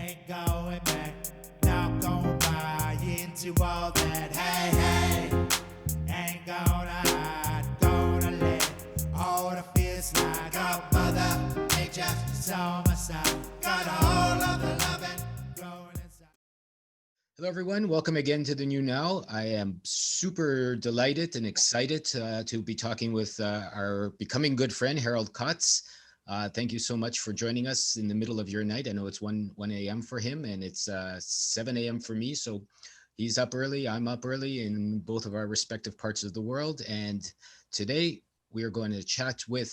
ain't going back. Not gonna buy into all that. Hey, hey, ain't gonna hide, gonna let all the fears slide. Got Mother Nature, it's on my side. Got all of the loving growing inside. Hello, everyone. Welcome again to the New Now. I am super delighted and excited to be talking with our becoming good friend, Harald Kautz. Thank you so much for joining us in the middle of your night. I know it's 1 a.m. for him and it's 7 a.m. for me. So he's up early, I'm up early in both of our respective parts of the world. And today we are going to chat with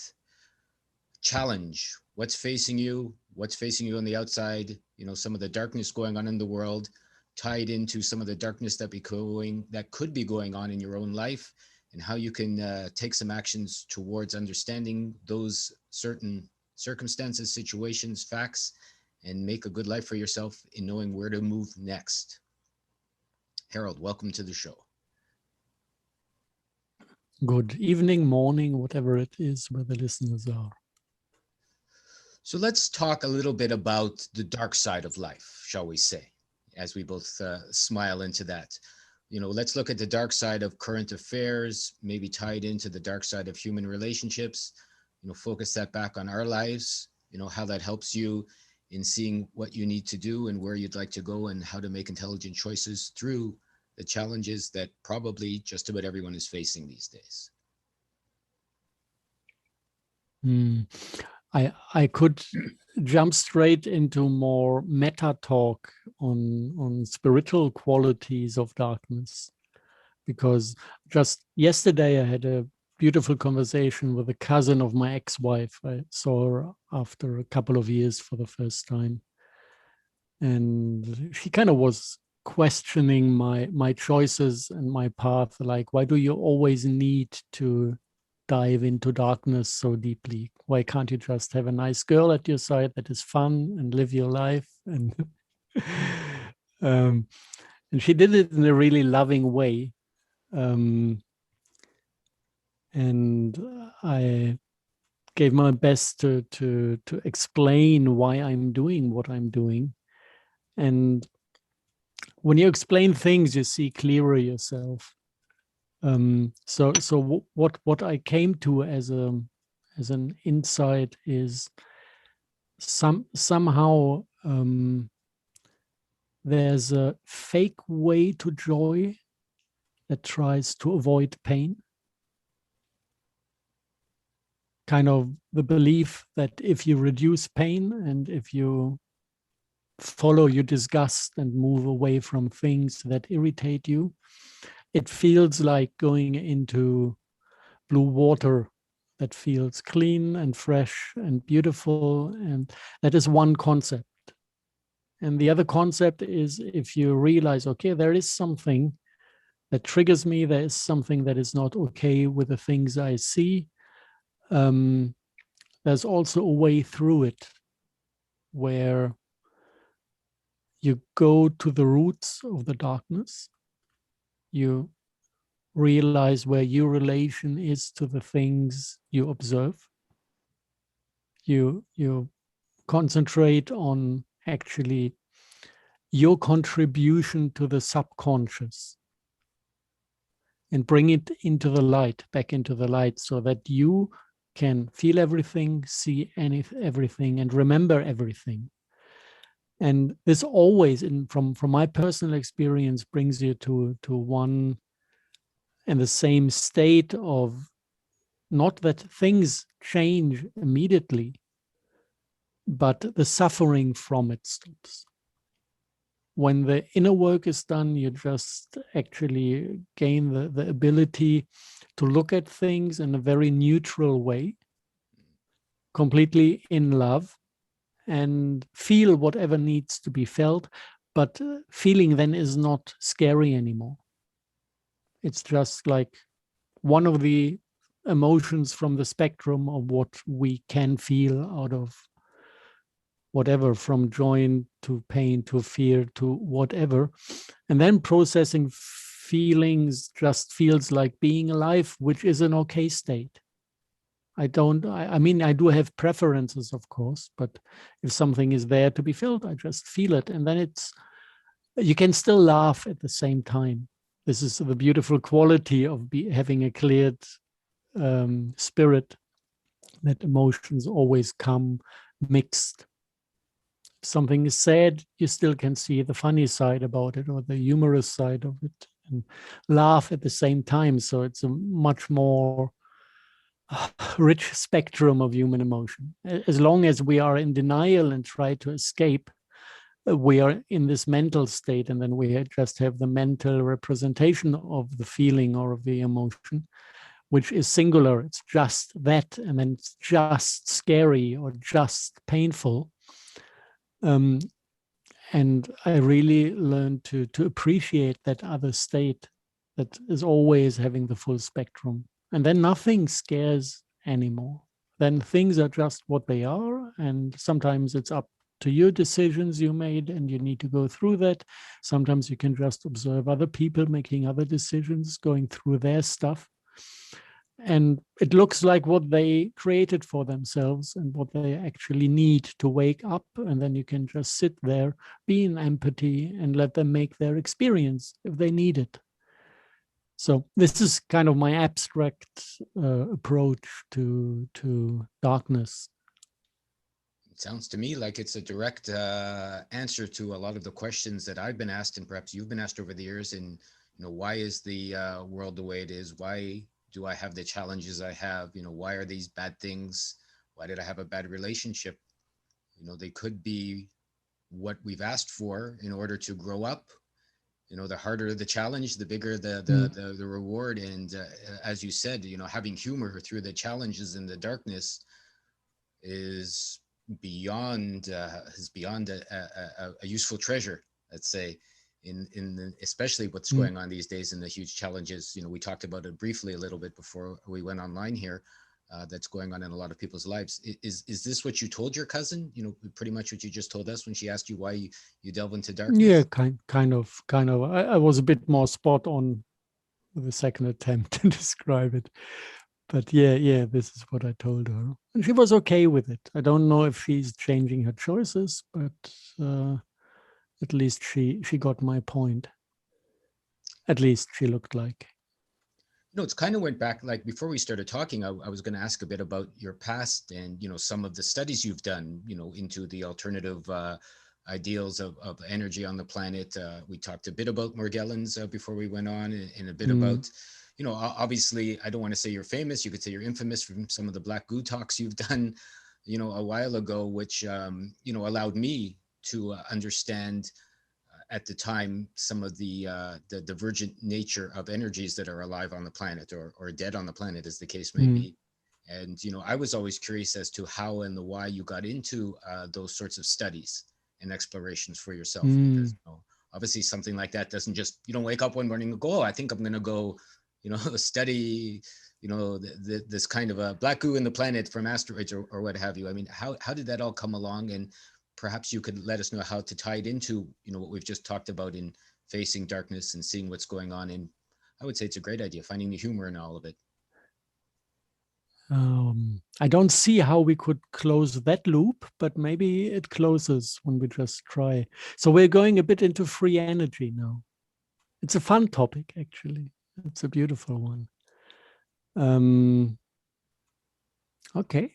challenge. What's facing you on the outside, some of the darkness going on in the world, tied into some of the darkness that could be going on in your own life, and how you can take some actions towards understanding those certain circumstances, situations, facts, and make a good life for yourself in knowing where to move next. Harald, welcome to the show. Good evening, morning, whatever it is where the listeners are. So let's talk a little bit about the dark side of life, shall we say, as we both smile into that. Let's look at the dark side of current affairs, maybe tied into the dark side of human relationships, focus that back on our lives, how that helps you in seeing what you need to do and where you'd like to go and how to make intelligent choices through the challenges that probably just about everyone is facing these days. I could jump straight into more meta talk on spiritual qualities of darkness, because just yesterday I had a beautiful conversation with a cousin of my ex-wife. I saw her after a couple of years for the first time, and she kind of was questioning my choices and my path, like, why do you always need to dive into darkness so deeply? Why can't you just have a nice girl at your side that is fun and live your life? And and she did it in a really loving way. And I gave my best to explain why I'm doing what I'm doing. And when you explain things, you see clearer yourself. So what I came to as an insight is somehow there's a fake way to joy that tries to avoid pain. Kind of the belief that if you reduce pain and if you follow your disgust and move away from things that irritate you, it feels like going into blue water that feels clean and fresh and beautiful. And that is one concept. And the other concept is, if you realize, okay, there is something that triggers me, there is something that is not okay with the things I see, there's also a way through it where you go to the roots of the darkness. You realize where your relation is to the things you observe. You concentrate on actually your contribution to the subconscious and bring it into the light, back into the light, so that you can feel everything, see everything, and remember everything. And this always, from my personal experience, brings you to one and the same state of, not that things change immediately, but the suffering from it stops. When the inner work is done, you just actually gain the ability to look at things in a very neutral way, completely in love, and feel whatever needs to be felt. But feeling then is not scary anymore. It's just like one of the emotions from the spectrum of what we can feel out of whatever, from joy to pain to fear to whatever. And then processing feelings just feels like being alive, which is an okay state. I mean, I do have preferences, of course, but if something is there to be felt, I just feel it. And then you can still laugh at the same time. This is the beautiful quality of having a cleared spirit, that emotions always come mixed. If something is said, you still can see the funny side about it or the humorous side of it and laugh at the same time. So it's a much more rich spectrum of human emotion. As long as we are in denial and try to escape, we are in this mental state, and then we just have the mental representation of the feeling or of the emotion, which is singular. It's just that, and then it's just scary or just painful. And I really learned to appreciate that other state that is always having the full spectrum. And then nothing scares anymore. Then things are just what they are. And sometimes it's up to your decisions you made and you need to go through that. Sometimes you can just observe other people making other decisions, going through their stuff. And it looks like what they created for themselves and what they actually need to wake up. And then you can just sit there, be in empathy, and let them make their experience if they need it. So this is kind of my abstract approach to darkness. It sounds to me like it's a direct answer to a lot of the questions that I've been asked, and perhaps you've been asked over the years. And why is the world the way it is? Why do I have the challenges I have? Why are these bad things? Why did I have a bad relationship? They could be what we've asked for in order to grow up. The harder the challenge, the bigger the reward. And as you said, having humor through the challenges and the darkness is beyond a useful treasure, let's say, especially what's going on these days in the huge challenges. We talked about it briefly a little bit before we went online here. That's going on in a lot of people's lives. Is this what you told your cousin? Pretty much what you just told us when she asked you why you delve into darkness? Yeah, kind of. I was a bit more spot on with the second attempt to describe it. But yeah, this is what I told her. And she was okay with it. I don't know if she's changing her choices, but at least she got my point. At least she looked like. It's kind of went back, like before we started talking, I was going to ask a bit about your past and, some of the studies you've done, into the alternative ideals of energy on the planet. We talked a bit about Morgellons before we went on, and a bit about, obviously, I don't want to say you're famous. You could say you're infamous from some of the Black Goo talks you've done, a while ago, which, allowed me to understand at the time some of the divergent nature of energies that are alive on the planet or dead on the planet, as the case may be. And, I was always curious as to how and the why you got into those sorts of studies and explorations for yourself. Because, obviously something like that doesn't just, you don't wake up one morning and go, I think I'm going to go, study, this kind of a Black Goo in the planet from asteroids or what have you. I mean, how did that all come along? And perhaps you could let us know how to tie it into, what we've just talked about in facing darkness and seeing what's going on. And I would say it's a great idea, finding the humor in all of it. I don't see how we could close that loop, but maybe it closes when we just try. So we're going a bit into free energy now. It's a fun topic, actually. It's a beautiful one. Okay.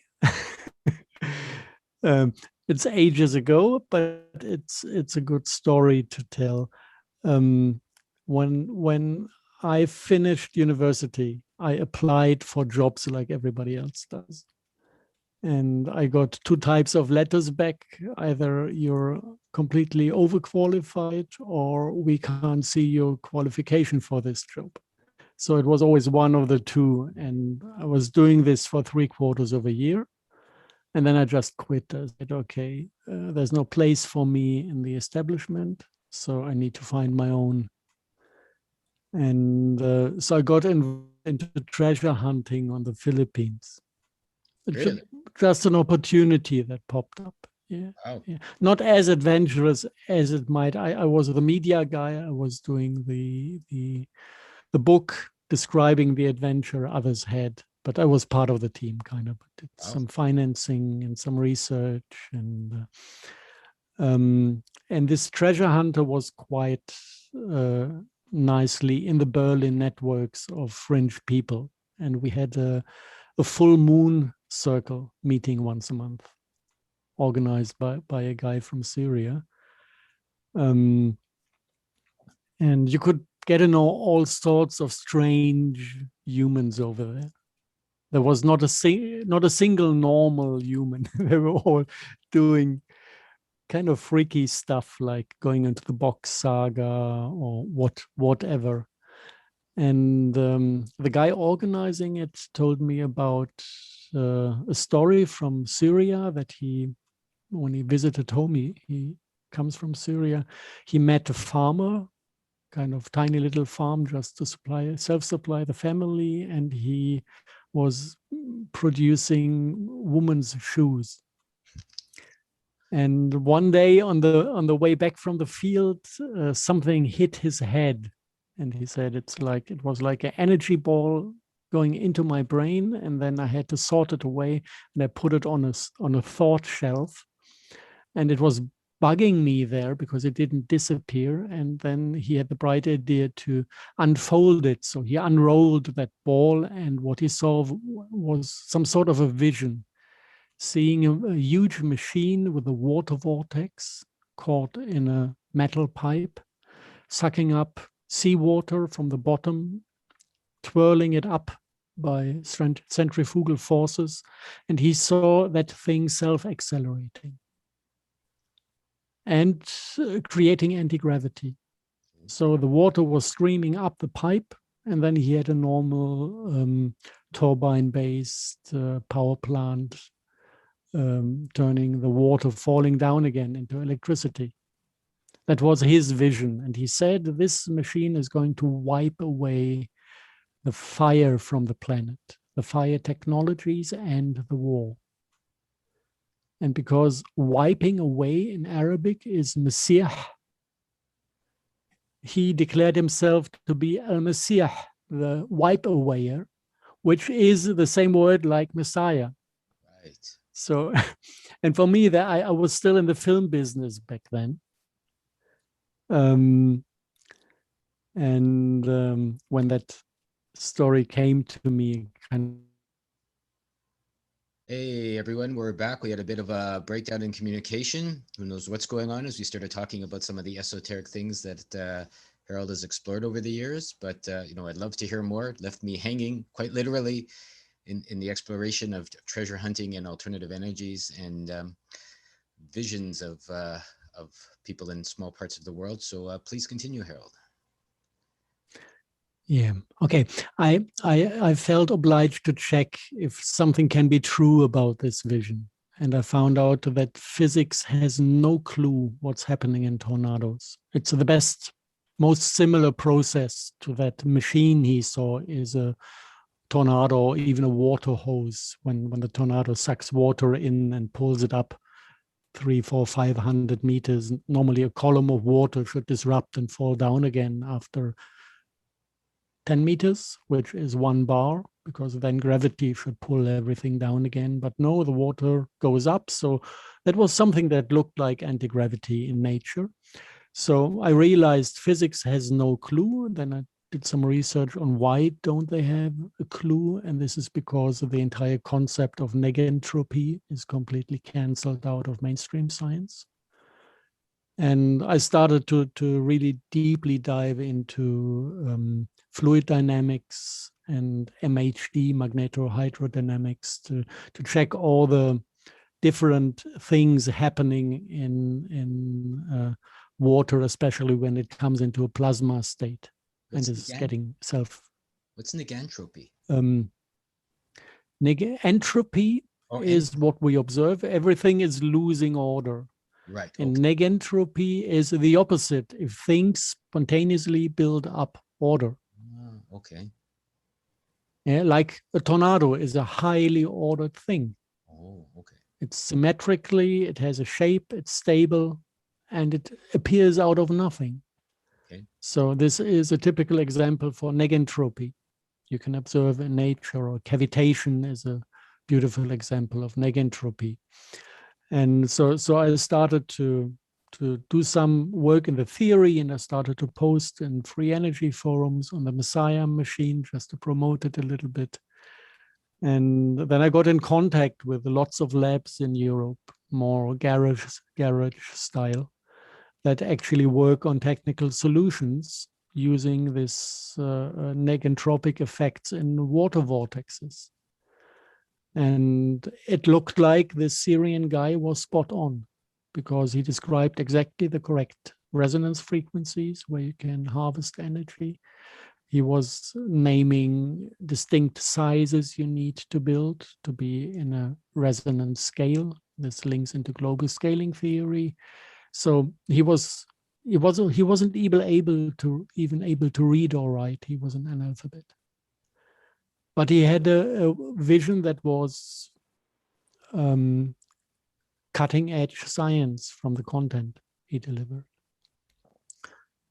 It's ages ago, but it's a good story to tell. When I finished university, I applied for jobs like everybody else does. And I got two types of letters back. Either you're completely overqualified or we can't see your qualification for this job. So it was always one of the two. And I was doing this for 3/4 of a year. And then I just quit. I said, okay, there's no place for me in the establishment, so I need to find my own. And so I got into treasure hunting on the Philippines. Really? Just an opportunity that popped up. Yeah. Wow. Yeah. Not as adventurous as it might. I was the media guy. I was doing the book describing the adventure others had but I was part of the team, kind of. Did Wow. some financing and some research, and this treasure hunter was quite nicely in the Berlin networks of fringe people, and we had a full moon circle meeting once a month, organized by a guy from Syria. And you could get to know all sorts of strange humans over there. There was not a single normal human. They were all doing kind of freaky stuff, like going into the box saga or whatever. And the guy organizing it told me about a story from Syria that when he visited home, he comes from Syria. He met a farmer, kind of tiny little farm, just to self-supply the family, and he was producing women's shoes. And one day on the way back from the field, something hit his head, and he said it was like an energy ball going into my brain, and then I had to sort it away, and I put it on a thought shelf, and it was bugging me there because it didn't disappear. And then he had the bright idea to unfold it. So he unrolled that ball, and what he saw was some sort of a vision, seeing a huge machine with a water vortex caught in a metal pipe, sucking up seawater from the bottom, twirling it up by centrifugal forces. And he saw that thing self-accelerating and creating anti-gravity. So the water was streaming up the pipe, and then he had a normal turbine-based power plant turning the water falling down again into electricity. That was his vision. And he said this machine is going to wipe away the fire from the planet, the fire technologies and the war. And because wiping away in Arabic is Messiah, he declared himself to be Al-Messiah, the wipe-awayer, which is the same word like Messiah. Right. So, and for me, that I was still in the film business back then. When that story came to me, Hey everyone, we're back. We had a bit of a breakdown in communication. Who knows what's going on as we started talking about some of the esoteric things that Harald has explored over the years. But I'd love to hear more. It left me hanging quite literally in the exploration of treasure hunting and alternative energies and visions of people in small parts of the world. So please continue, Harald. Yeah. Okay. I felt obliged to check if something can be true about this vision. And I found out that physics has no clue what's happening in tornadoes. It's the best, most similar process to that machine he saw is a tornado or even a water hose when the tornado sucks water in and pulls it up 300, 400, 500 meters. Normally a column of water should disrupt and fall down again after 10 meters, which is 1 bar, because then gravity should pull everything down again. But no, the water goes up. So that was something that looked like anti-gravity in nature. So I realized physics has no clue. Then I did some research on why don't they have a clue. And this is because the entire concept of negentropy is completely canceled out of mainstream science. And I started to really deeply dive into fluid dynamics and MHD, magnetohydrodynamics, to check all the different things happening in water, especially when it comes into a plasma state and is getting What's negentropy? Entropy is what we observe. Everything is losing order. Right. And negentropy is the opposite. If things spontaneously build up order. Okay. Yeah, like a tornado is a highly ordered thing. Oh, okay. It's symmetrically, it has a shape, it's stable, and it appears out of nothing. Okay. So this is a typical example for negentropy. you can observe in nature, or cavitation is a beautiful example of negentropy. And so I started to do some work in the theory, and I started to post in free energy forums on the Messiah machine just to promote it a little bit. And then I got in contact with lots of labs in Europe, more garage style, that actually work on technical solutions using this negentropic effects in water vortexes. And it looked like this Syrian guy was spot on, because he described exactly the correct resonance frequencies where you can harvest energy. He was naming distinct sizes you need to build to be in a resonance scale. This links into global scaling theory. So he wasn't even able to read or write. He was an analphabet. But he had a vision that was cutting edge science from the content he delivered.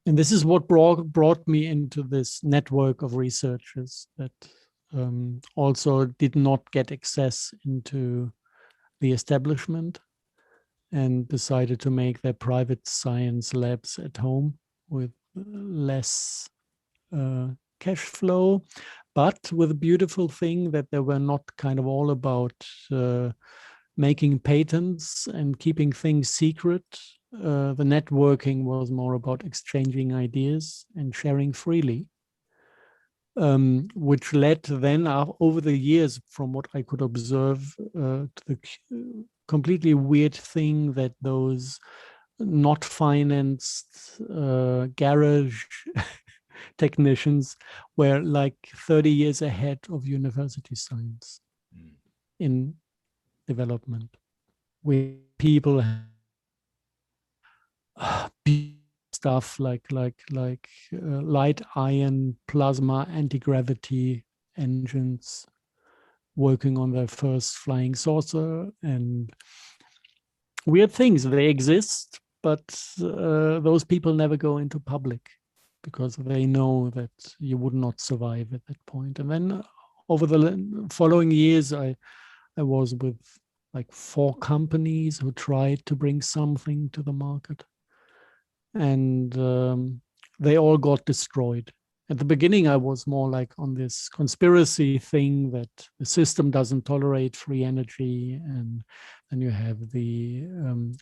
And this is what brought me into this network of researchers that also did not get access into the establishment and decided to make their private science labs at home with less cash flow, but with a beautiful thing that they were not kind of all about making patents and keeping things secret. The networking was more about exchanging ideas and sharing freely, which led then over the years, from what I could observe, to the completely weird thing that those not financed garage technicians were like 30 years ahead of university science in development. We people stuff like light ion plasma anti-gravity engines working on their first flying saucer, and weird things. They exist, but those people never go into public because they know that you would not survive at that point. And then over the following years, I was with like 4 companies who tried to bring something to the market, and they all got destroyed. At the beginning, I was more like on this conspiracy thing that the system doesn't tolerate free energy, and then you have the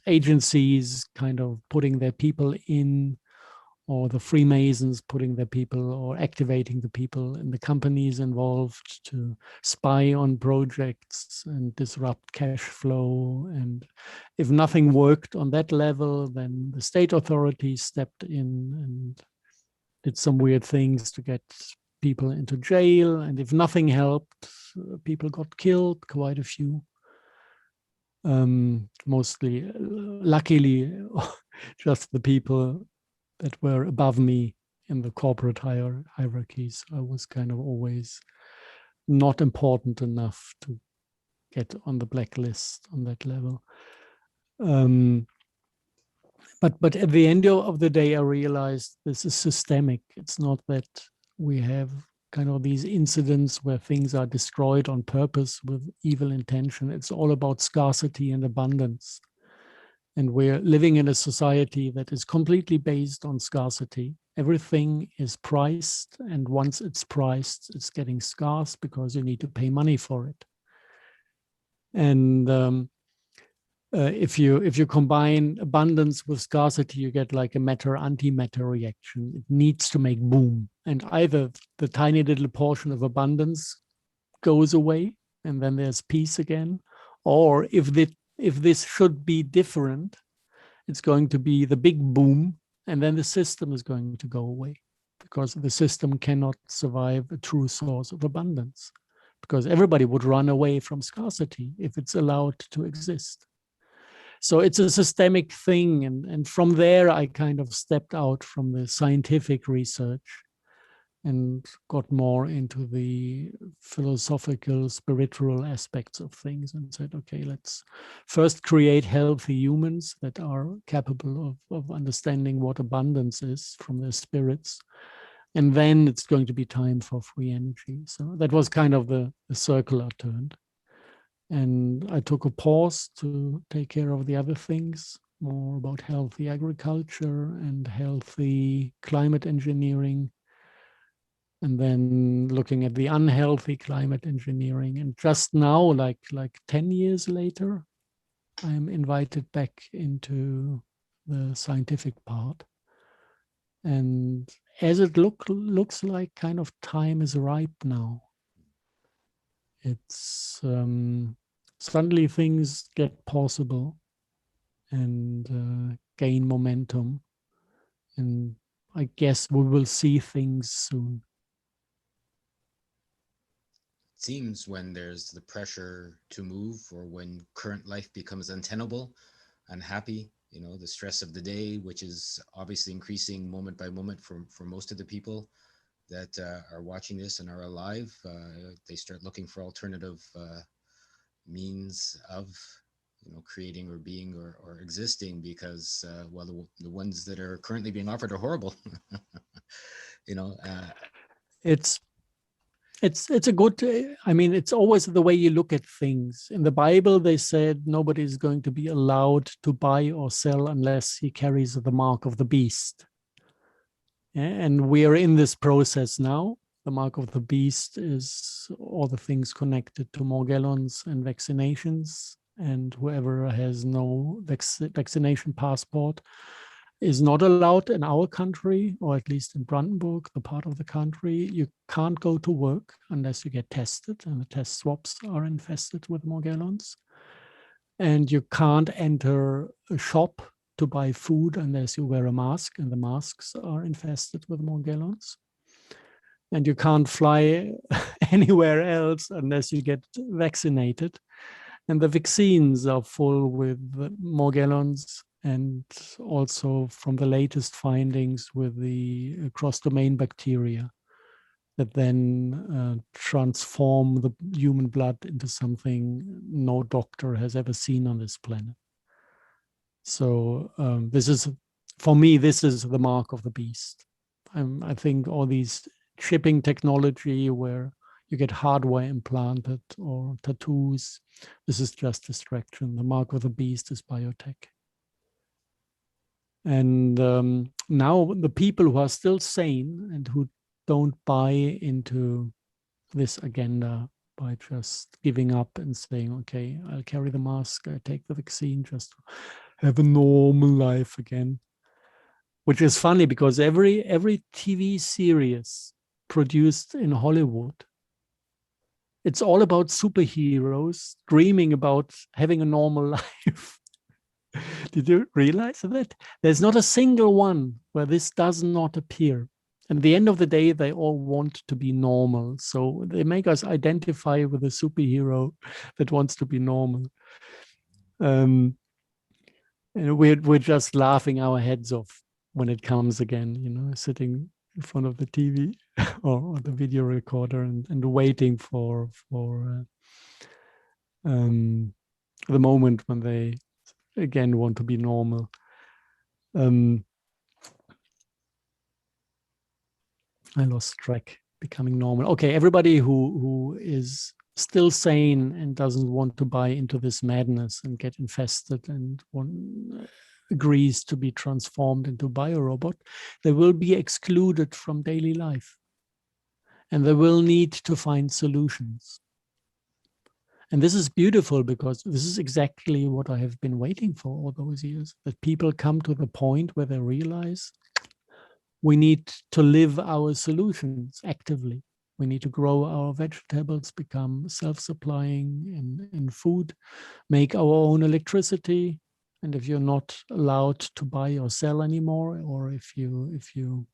agencies kind of putting their people in, or the Freemasons putting their people or activating the people in the companies involved to spy on projects and disrupt cash flow. And if nothing worked on that level, then the state authorities stepped in and did some weird things to get people into jail. And if nothing helped, people got killed, quite a few. Mostly, luckily, just the people that were above me in the corporate hierarchies. I was kind of always not important enough to get on the blacklist on that level. But at the end of the day, I realized this is systemic. It's not that we have kind of these incidents where things are destroyed on purpose with evil intention. It's all about scarcity and abundance. And we're living in a society that is completely based on scarcity. Everything is priced, and once it's priced, it's getting scarce because you need to pay money for it. And if you combine abundance with scarcity, you get like a matter-antimatter reaction. It needs to make boom. And either the tiny little portion of abundance goes away, and then there's peace again, or if this should be different, it's going to be the big boom, and then the system is going to go away, because the system cannot survive a true source of abundance, because everybody would run away from scarcity if it's allowed to exist. So it's a systemic thing, and from there I kind of stepped out from the scientific research and got more into the philosophical, spiritual aspects of things, and said, okay, let's first create healthy humans that are capable of understanding what abundance is from their spirits. And then it's going to be time for free energy. So that was kind of the circle I turned. And I took a pause to take care of the other things, more about healthy agriculture and healthy climate engineering. And then looking at the unhealthy climate engineering. And just now, like 10 years later, I'm invited back into the scientific part. And as it looks like kind of time is ripe now. It's suddenly things get possible and gain momentum. And I guess we will see things soon. It seems when there's the pressure to move, or when current life becomes untenable, unhappy, you know, the stress of the day, which is obviously increasing moment by moment for most of the people that are watching this and are alive, they start looking for alternative means of, you know, creating or being or existing, because well, the ones that are currently being offered are horrible. You know, it's a good, I mean, it's always the way you look at things. In the Bible, they said nobody is going to be allowed to buy or sell unless he carries the mark of the beast. And we are in this process now. The mark of the beast is all the things connected to Morgellons and vaccinations. And whoever has no vaccination passport is not allowed in our country, or at least in Brandenburg, the part of the country. You can't go to work unless you get tested, and the test swabs are infested with Morgellons. And you can't enter a shop to buy food unless you wear a mask, and the masks are infested with Morgellons. And you can't fly anywhere else unless you get vaccinated. And the vaccines are full with Morgellons, and also from the latest findings with the cross-domain bacteria that then transform the human blood into something no doctor has ever seen on this planet. So this is, for me, this is the mark of the beast. I think all these chipping technology where you get hardware implanted or tattoos, this is just distraction. The mark of the beast is biotech. And now the people who are still sane and who don't buy into this agenda by just giving up and saying, okay, I'll carry the mask, I take the vaccine, just have a normal life again. Which is funny because every TV series produced in Hollywood, it's all about superheroes dreaming about having a normal life. Did you realize that? There's not a single one where this does not appear. And at the end of the day, they all want to be normal. So they make us identify with a superhero that wants to be normal. And we're just laughing our heads off when it comes again, you know, sitting in front of the TV or the video recorder and waiting for the moment when they again want to be normal. I lost track. Becoming normal. Okay, everybody who is still sane and doesn't want to buy into this madness and get infested and agrees to be transformed into biorobot, they will be excluded from daily life. And they will need to find solutions. And this is beautiful because this is exactly what I have been waiting for all those years, that people come to the point where they realize we need to live our solutions actively. We need to grow our vegetables, become self-supplying in food, make our own electricity. And if you're not allowed to buy or sell anymore, or if you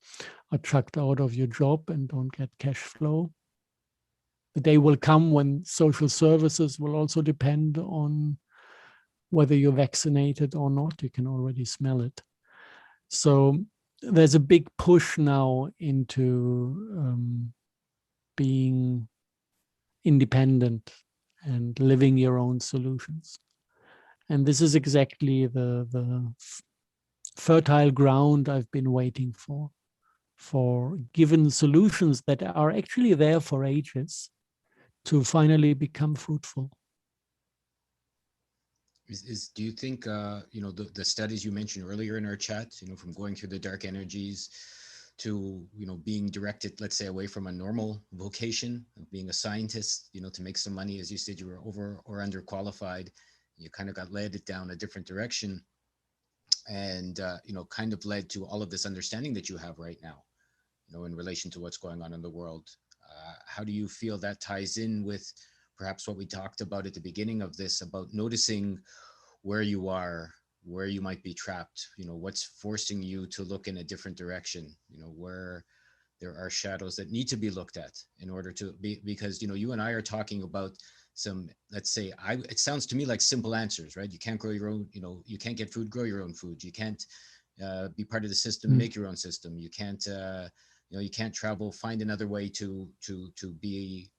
are chucked out of your job and don't get cash flow, the day will come when social services will also depend on whether you're vaccinated or not. You can already smell it. So there's a big push now into being independent and living your own solutions. And this is exactly the fertile ground I've been waiting for for given solutions that are actually there for ages to finally become fruitful. Do you think, the studies you mentioned earlier in our chat, from going through the dark energies to, being directed, let's say, away from a normal vocation of being a scientist, to make some money, as you said, you were over or underqualified, you kind of got led down a different direction, and, kind of led to all of this understanding that you have right now, in relation to what's going on in the world. How do you feel that ties in with perhaps what we talked about at the beginning of this, about noticing where you are, where you might be trapped, what's forcing you to look in a different direction, where there are shadows that need to be looked at in order to be, because, you and I are talking about some, let's say, it sounds to me like simple answers, right? You can't grow your own, you can't get food, grow your own food. You can't be part of the system, make your own system. You can't, you can't travel, find another way to be,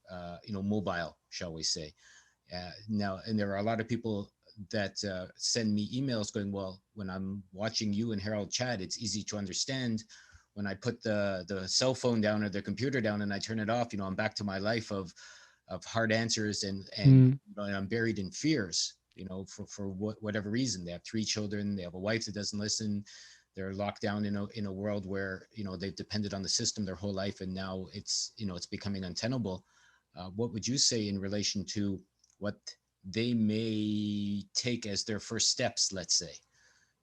mobile, shall we say. Now, and there are a lot of people that send me emails going, well, when I'm watching you and Harald chat, it's easy to understand. When I put the cell phone down or the computer down and I turn it off, I'm back to my life of hard answers and I'm buried in fears, for whatever reason. They have 3 children, they have a wife that doesn't listen. They're locked down in a world where, they've depended on the system their whole life. And now it's becoming untenable. What would you say in relation to what they may take as their first steps, let's say,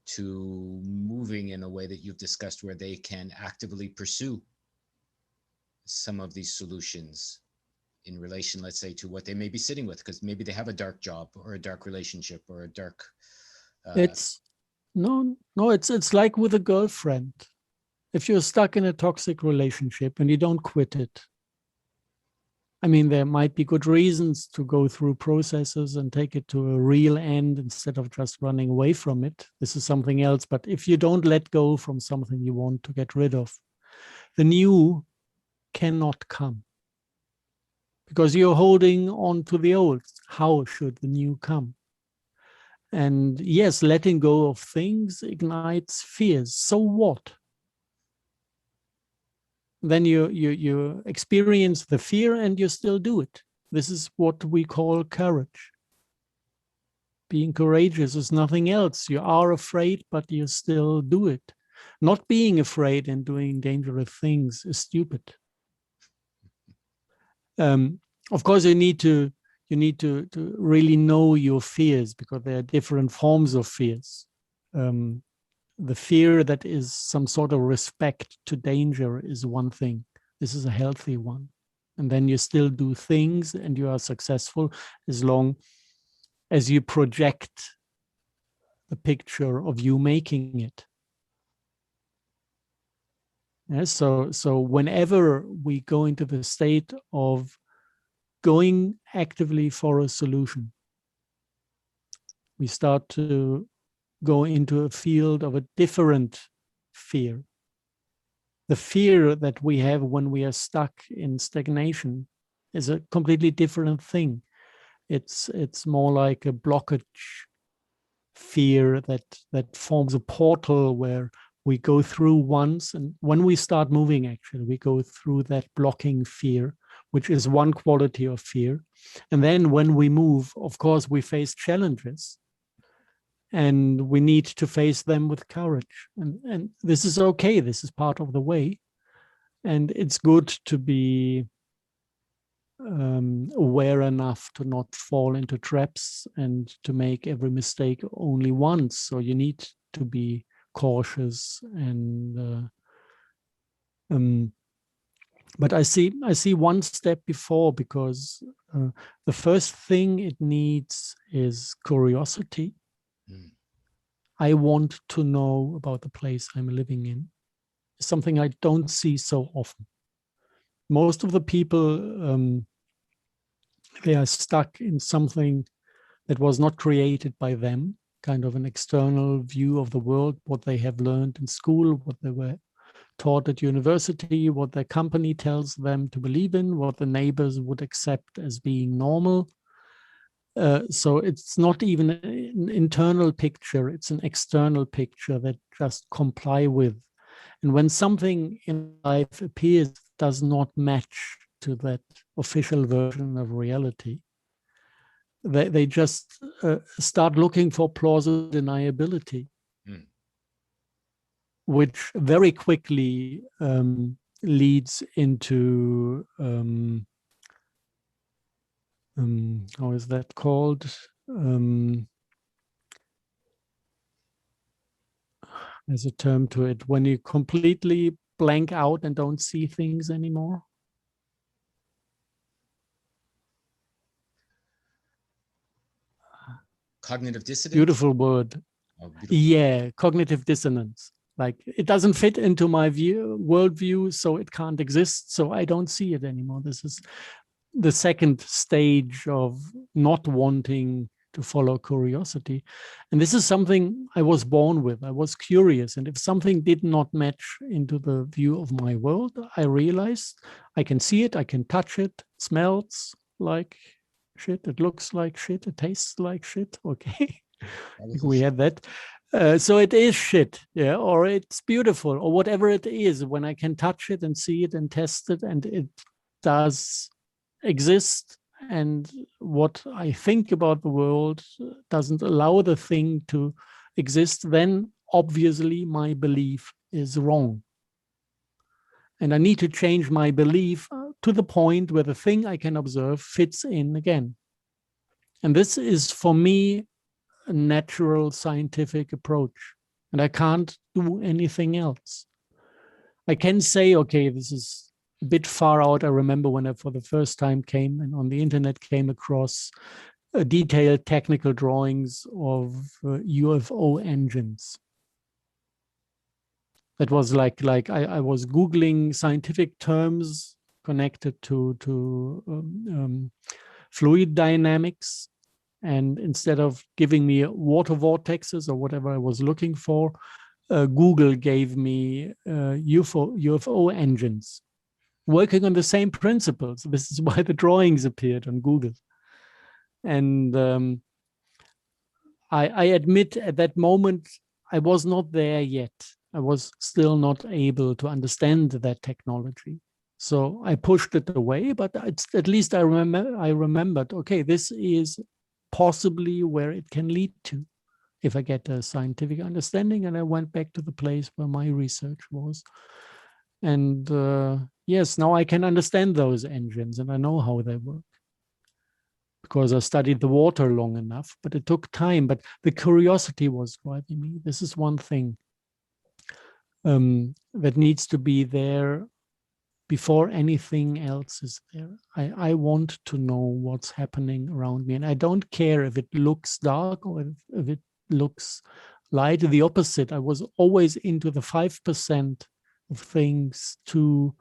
to moving in a way that you've discussed, where they can actively pursue some of these solutions in relation, let's say, to what they may be sitting with, because maybe they have a dark job or a dark relationship or a dark... It's like with a girlfriend. If you're stuck in a toxic relationship and you don't quit it, I mean, there might be good reasons to go through processes and take it to a real end instead of just running away from it. This is something else. But if you don't let go from something you want to get rid of, the new cannot come because you're holding on to the old. How should the new come? And yes, letting go of things ignites fears. So what? Then you experience the fear and you still do it. This is what we call courage. Being courageous is nothing else. You are afraid, but you still do it. Not being afraid and doing dangerous things is stupid. Of course, you need to really know your fears, because there are different forms of fears. The fear that is some sort of respect to danger is one thing. This is a healthy one. And then you still do things and you are successful as long as you project the picture of you making it. Yeah, so whenever we go into the state of going actively for a solution, we start to go into a field of a different fear. The fear that we have when we are stuck in stagnation is a completely different thing. It's more like a blockage fear that forms a portal where we go through once, and when we start moving, actually, we go through that blocking fear, which is one quality of fear. And then when we move, of course, we face challenges. And we need to face them with courage. And this is okay. This is part of the way. And it's good to be aware enough to not fall into traps and to make every mistake only once. So you need to be cautious. And but I see one step before, because the first thing it needs is curiosity. I want to know about the place I'm living in. It's something I don't see so often. Most of the people, they are stuck in something that was not created by them, kind of an external view of the world, what they have learned in school, what they were taught at university, what their company tells them to believe in, what the neighbors would accept as being normal. So it's not even an internal picture, it's an external picture that just comply with. And when something in life appears does not match to that official version of reality, they just start looking for plausible deniability, which very quickly leads into how is that called? There's a term to it, when you completely blank out and don't see things anymore. Cognitive dissonance? Beautiful word. Oh, beautiful. Yeah, cognitive dissonance. Like it doesn't fit into my worldview, so it can't exist, so I don't see it anymore. This is the second stage of not wanting to follow curiosity. And this is something I was born with. I was curious. And if something did not match into the view of my world, I realized I can see it, I can touch it, it smells like shit, it looks like shit, it tastes like shit. Okay, we had that. So it is shit, yeah, or it's beautiful, or whatever it is, when I can touch it and see it and test it, and it does exist, and what I think about the world doesn't allow the thing to exist, then obviously my belief is wrong. And I need to change my belief to the point where the thing I can observe fits in again. And this is, for me, a natural scientific approach. And I can't do anything else. I can say, okay, this is a bit far out. I remember when I, for the first time, came and on the internet came across detailed technical drawings of UFO engines. That was like I was Googling scientific terms connected to fluid dynamics. And instead of giving me water vortexes or whatever I was looking for, Google gave me UFO engines, working on the same principles. This is why the drawings appeared on Google. And I admit at that moment, I was not there yet. I was still not able to understand that technology. So I pushed it away, but at least I remembered, okay, this is possibly where it can lead to if I get a scientific understanding. And I went back to the place where my research was. And yes, now I can understand those engines and I know how they work because I studied the water long enough, but it took time. But the curiosity was driving me. This is one thing that needs to be there before anything else is there. I want to know what's happening around me. And I don't care if it looks dark or if it looks light. The opposite. I was always into the 5% of things too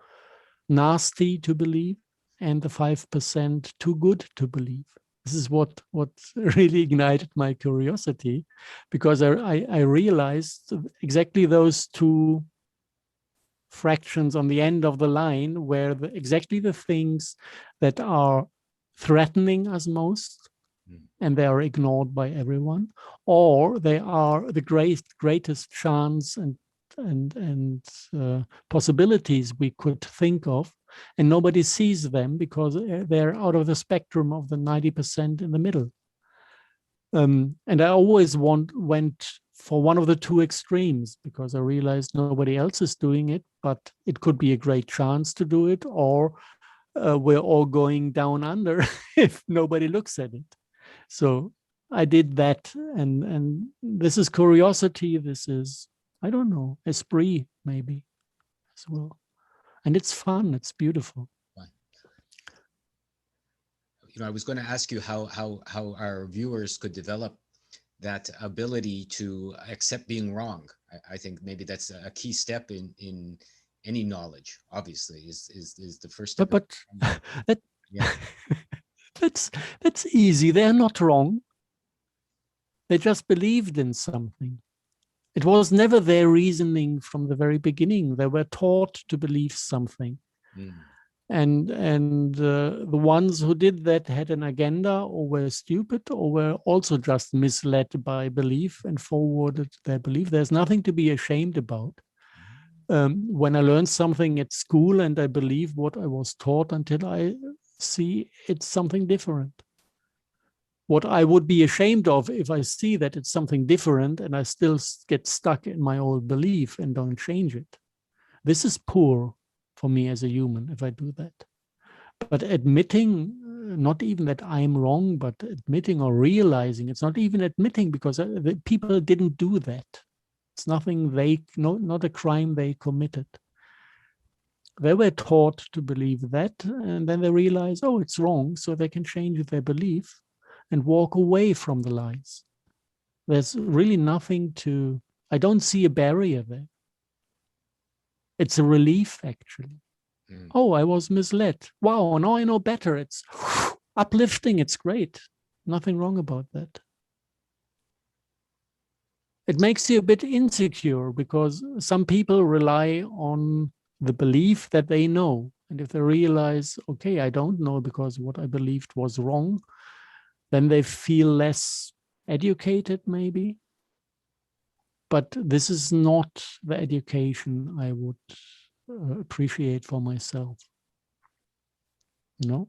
nasty to believe and the 5% too good to believe. This is what really ignited my curiosity, because I realized exactly those two fractions on the end of the line where exactly the things that are threatening us most and they are ignored by everyone, or they are the greatest chance and possibilities we could think of, and nobody sees them because they're out of the spectrum of the 90% in the middle. And I always went for one of the two extremes because I realized nobody else is doing it, but it could be a great chance to do it, or we're all going down under if nobody looks at it. So I did that, and this is curiosity. This is, I don't know, esprit maybe as well. And it's fun, it's beautiful. You know, I was going to ask you how our viewers could develop that ability to accept being wrong. I think maybe that's a key step in any knowledge. Obviously, is the first step. But yeah. that's easy. They're not wrong. They just believed in something. It was never their reasoning from the very beginning. They were taught to believe something. And the ones who did that had an agenda, or were stupid, or were also just misled by belief and forwarded their belief. There's nothing to be ashamed about. When I learn something at school and I believe what I was taught until I see it's something different. What I would be ashamed of if I see that it's something different and I still get stuck in my old belief and don't change it. This is poor for me as a human if I do that. But admitting, not even that I'm wrong, but admitting or realizing, it's not even admitting because the people didn't do that. It's nothing not a crime they committed. They were taught to believe that, and then they realize, oh, it's wrong, so they can change their belief and walk away from the lies. There's really nothing to, I don't see a barrier there. It's a relief, actually. Oh, I was misled. Wow, now I know better. It's uplifting, it's great. Nothing wrong about that. It makes you a bit insecure because some people rely on the belief that they know. And if they realize, okay, I don't know because what I believed was wrong, then they feel less educated, maybe. But this is not the education I would appreciate for myself. No,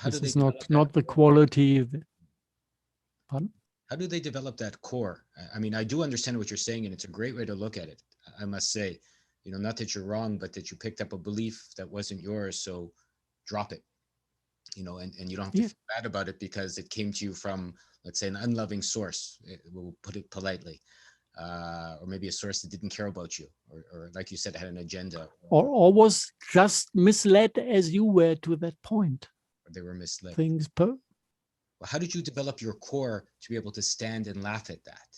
this is not the quality. Pardon? How do they develop that core? I mean, I do understand what you're saying, and it's a great way to look at it. I must say, not that you're wrong, but that you picked up a belief that wasn't yours, so drop it. And you don't have to feel bad about it because it came to you from, let's say, an unloving source. We'll put it politely, or maybe a source that didn't care about you, or like you said, had an agenda, or was just misled as you were to that point. Or they were misled. Well, how did you develop your core to be able to stand and laugh at that?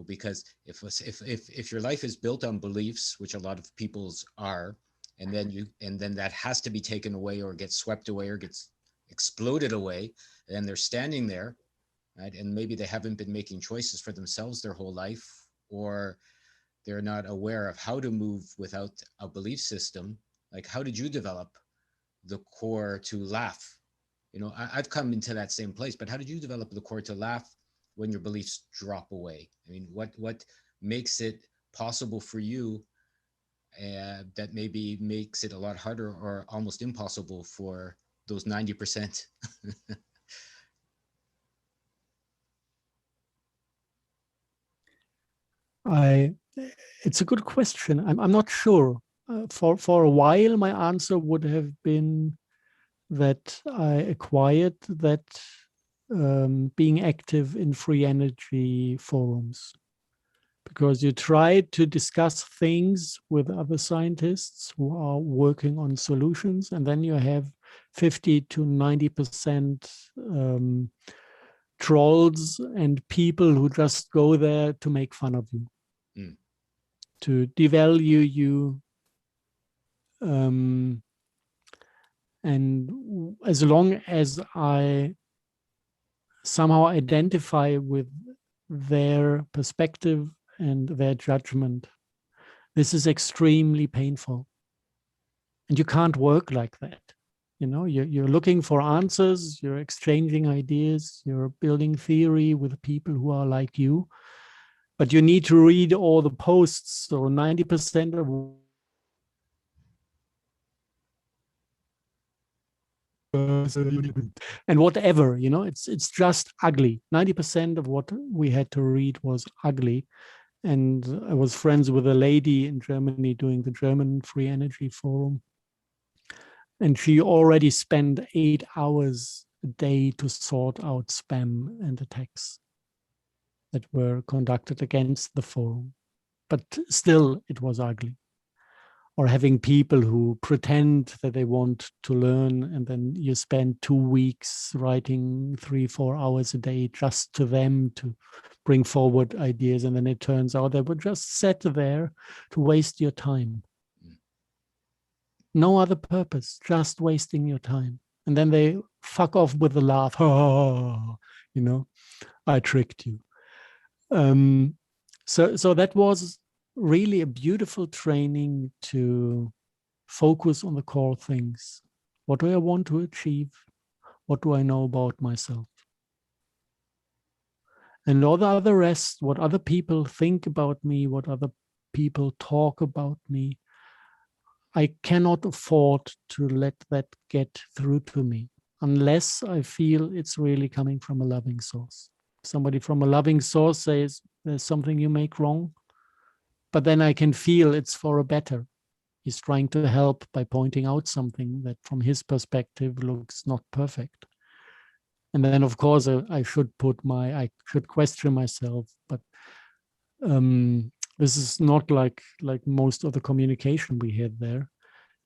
Because if your life is built on beliefs, which a lot of people's are, and then that has to be taken away or gets swept away or gets exploded away, and they're standing there, right? And maybe they haven't been making choices for themselves their whole life, or they're not aware of how to move without a belief system. Like, how did you develop the core to laugh? I've come into that same place, but how did you develop the core to laugh when your beliefs drop away? I mean, what makes it possible for you that maybe makes it a lot harder or almost impossible for those 90%? It's a good question. I'm not sure. For a while, my answer would have been that I acquired that being active in free energy forums, because you try to discuss things with other scientists who are working on solutions, and then you have 50 to 90% trolls and people who just go there to make fun of you, to devalue you. And as long as I somehow identify with their perspective and their judgment, this is extremely painful. And you can't work like that. You're looking for answers, you're exchanging ideas, you're building theory with people who are like you, but you need to read all the posts. So 90% of and whatever, it's just ugly. 90% of what we had to read was ugly. And I was friends with a lady in Germany doing the German Free Energy Forum. And she already spent 8 hours a day to sort out spam and attacks that were conducted against the forum. But still, it was ugly. Or having people who pretend that they want to learn, and then you spend 2 weeks writing 3-4 hours a day just to them to bring forward ideas. And then it turns out they were just sat there to waste your time. No other purpose, just wasting your time. And then they fuck off with a laugh. Oh, I tricked you. So that was really a beautiful training to focus on the core things. What do I want to achieve? What do I know about myself? And all the other rest, what other people think about me, what other people talk about me, I cannot afford to let that get through to me unless I feel it's really coming from a loving source. Somebody from a loving source says there's something you make wrong, but then I can feel it's for a better. He's trying to help by pointing out something that from his perspective looks not perfect. And then of course I should question myself, but this is not like most of the communication we had there.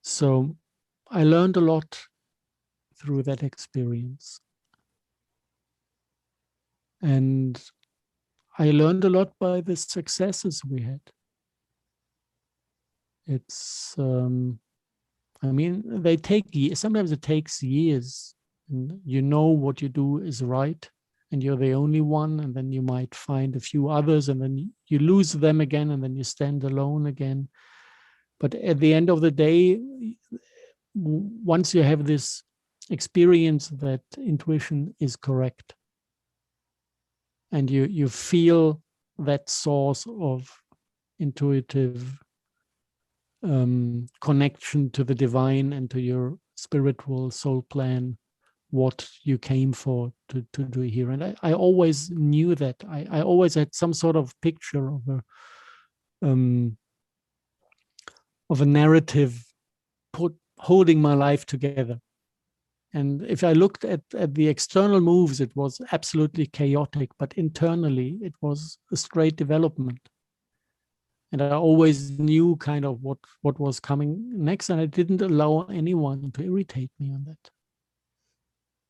So I learned a lot through that experience. And I learned a lot by the successes we had. It's, I mean, they take years. Sometimes it takes years. And you know what you do is right, and you're the only one, and then you might find a few others, and then you lose them again, and then you stand alone again. But at the end of the day, once you have this experience that intuition is correct, and you feel that source of intuitive connection to the divine and to your spiritual soul plan, what you came for to do here. And I always knew that. I always had some sort of picture of a narrative holding my life together. And if I looked at the external moves, it was absolutely chaotic, but internally it was a straight development. And I always knew kind of what was coming next, and I didn't allow anyone to irritate me on that.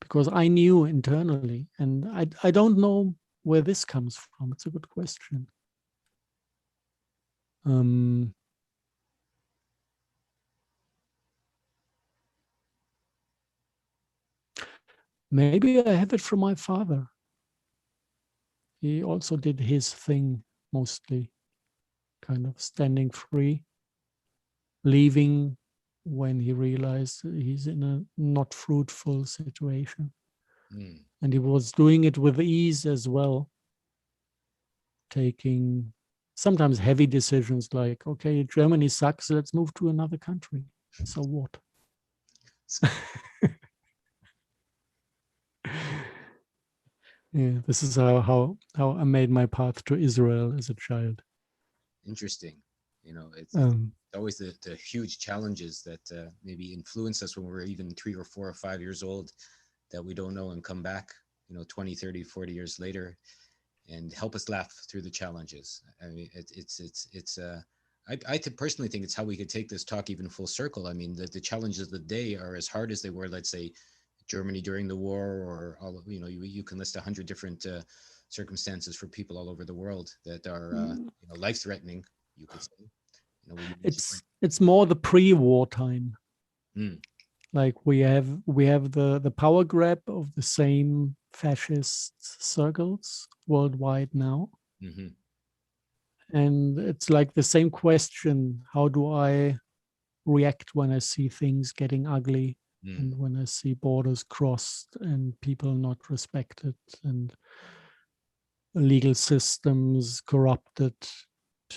Because I knew internally, and I don't know where this comes from. It's a good question. Maybe I have it from my father. He also did his thing, mostly kind of standing free, leaving when he realized he's in a not fruitful situation. And he was doing it with ease as well, taking sometimes heavy decisions like, okay, Germany sucks, let's move to another country. So what? Yeah, this is how I made my path to Israel as a child. Interesting. You know, it's always the huge challenges that maybe influence us when we're even 3 or 4 or 5 years old that we don't know and come back, 20, 30, 40 years later and help us laugh through the challenges. I mean, I personally think it's how we could take this talk even full circle. I mean, the challenges of the day are as hard as they were, let's say, Germany during the war, or all, you can list 100 different circumstances for people all over the world that are life-threatening, you could say. It's more the pre-war time. Like we have the power grab of the same fascist circles worldwide now. And it's like the same question: how do I react when I see things getting ugly? And when I see borders crossed and people not respected and legal systems corrupted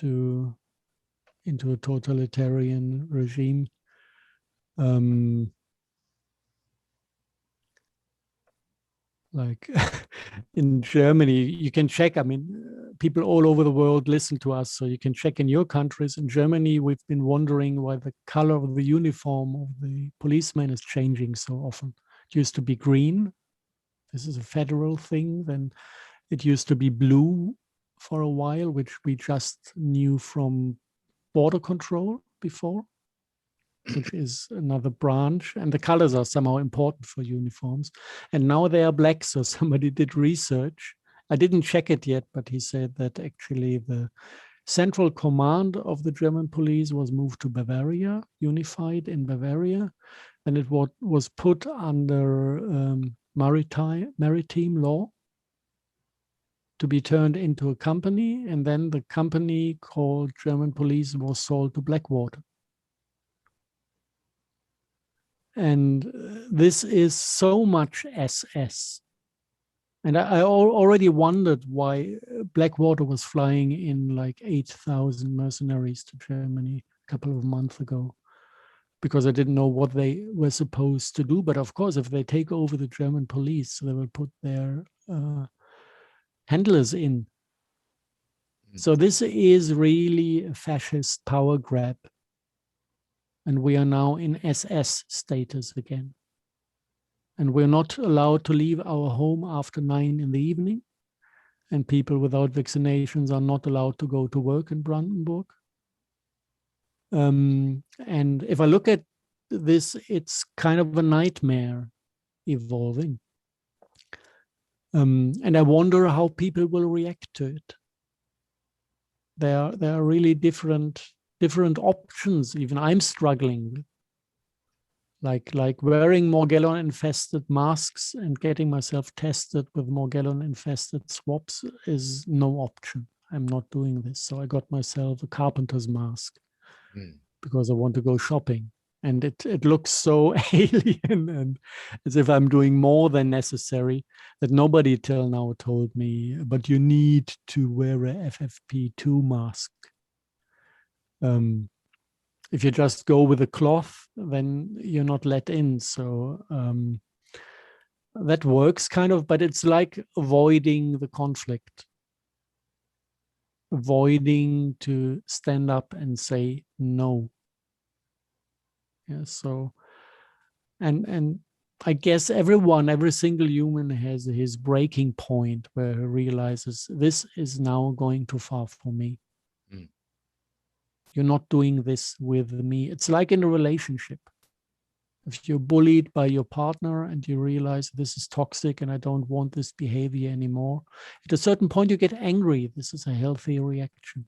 into a totalitarian regime. Like in Germany, you can check, I mean, people all over the world listen to us, so you can check in your countries. In Germany, we've been wondering why the color of the uniform of the policeman is changing so often. It used to be green. This is a federal thing. Then it used to be blue for a while, which we just knew from border control before, which is another branch, and the colors are somehow important for uniforms. And now they are black, so somebody did research. I didn't check it yet, but he said that actually the central command of the German police was moved to Bavaria, unified in Bavaria, and it was put under maritime law to be turned into a company, and then the company called German Police was sold to Blackwater. And this is so much SS And I already wondered why Blackwater was flying in like 8,000 mercenaries to Germany a couple of months ago, because I didn't know what they were supposed to do. But of course, if they take over the German police, they will put their handlers in. So this is really a fascist power grab. And we are now in SS status again. And we're not allowed to leave our home after 9 in the evening. And people without vaccinations are not allowed to go to work in Brandenburg. And if I look at this, it's kind of a nightmare evolving. And I wonder how people will react to it. There are really different options. Even I'm struggling with. Like wearing Morgellon-infested masks and getting myself tested with Morgellon-infested swabs is no option. I'm not doing this. So I got myself a carpenter's mask because I want to go shopping. And it looks so alien and as if I'm doing more than necessary, that nobody till now told me, but you need to wear a FFP2 mask. If you just go with a cloth, then you're not let in. So that works kind of, but it's like avoiding the conflict, avoiding to stand up and say no. Yeah, so, and I guess every single human has his breaking point where he realizes this is now going too far for me. You're not doing this with me. It's like in a relationship. If you're bullied by your partner and you realize this is toxic and I don't want this behavior anymore, at a certain point you get angry. This is a healthy reaction.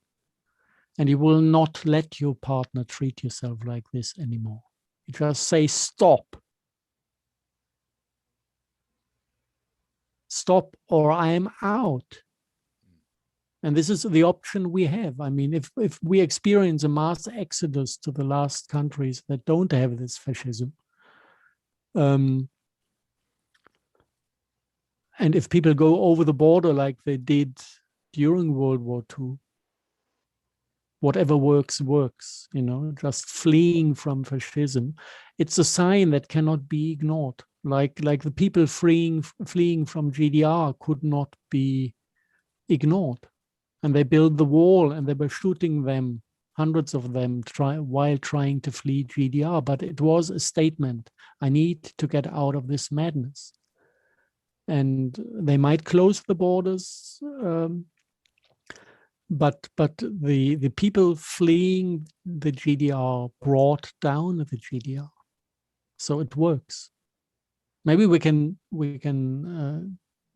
And you will not let your partner treat yourself like this anymore. You just say, stop. Stop or I'm out. And this is the option we have. I mean, if we experience a mass exodus to the last countries that don't have this fascism, and if people go over the border like they did during World War II, whatever works, works, just fleeing from fascism, it's a sign that cannot be ignored. Like the people fleeing from GDR could not be ignored. And they built the wall and they were shooting them, hundreds of them, while trying to flee GDR. But it was a statement. I need to get out of this madness. And they might close the borders, but the people fleeing the GDR brought down the GDR. So it works. Maybe we can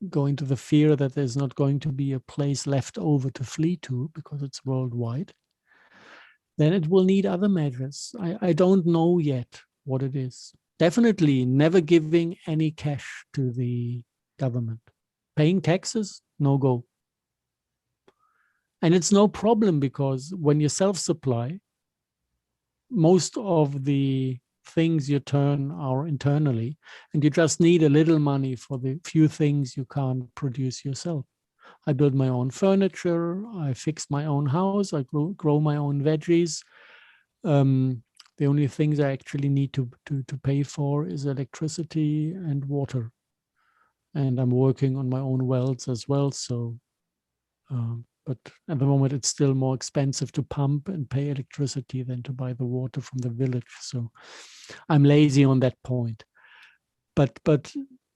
go into the fear that there's not going to be a place left over to flee to because it's worldwide, then it will need other measures. I don't know yet what it is. Definitely never giving any cash to the government. Paying taxes, no go. And it's no problem because when you self-supply, most of the things you turn are internally, and you just need a little money for the few things you can't produce yourself. I build my own furniture, I fix my own house, I grow my own veggies. The only things I actually need to pay for is electricity and water. And I'm working on my own wells as well. So, but at the moment it's still more expensive to pump and pay electricity than to buy the water from the village. So I'm lazy on that point. But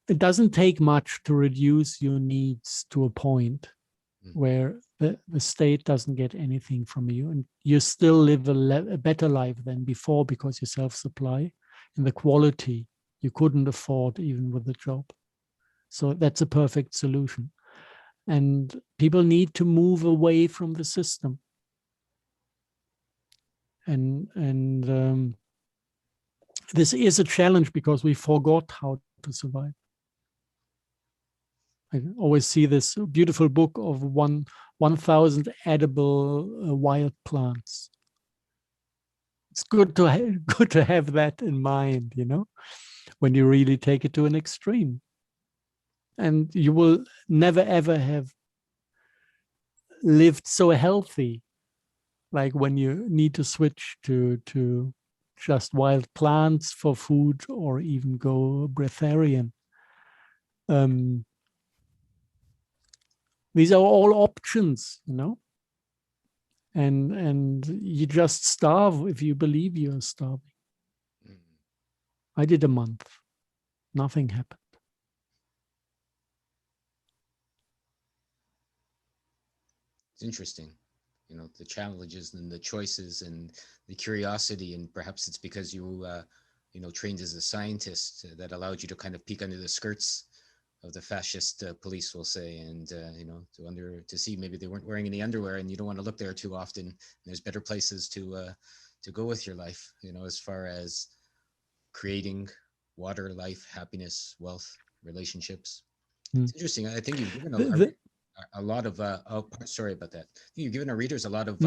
it doesn't take much to reduce your needs to a point where the state doesn't get anything from you, and you still live a better life than before because you self-supply, and the quality you couldn't afford even with the job. So that's a perfect solution. And people need to move away from the system. And this is a challenge because we forgot how to survive. I always see this beautiful book of 1,000 edible wild plants. It's good to have that in mind, when you really take it to an extreme. And you will never, ever have lived so healthy, like when you need to switch to just wild plants for food or even go breatharian. These are all options, you know, and you just starve if you believe you're starving. I did a month, nothing happened. It's interesting, you know, the challenges and the choices and the curiosity, and perhaps it's because you, you know, trained as a scientist that allowed you to kind of peek under the skirts of the fascist police, we'll say, and you know, to see maybe they weren't wearing any underwear, and you don't want to look there too often. There's better places to go with your life, you know, as far as creating water, life, happiness, wealth, relationships. It's interesting. I think you've given a lot of oh, sorry about that. I think you've given our readers a lot of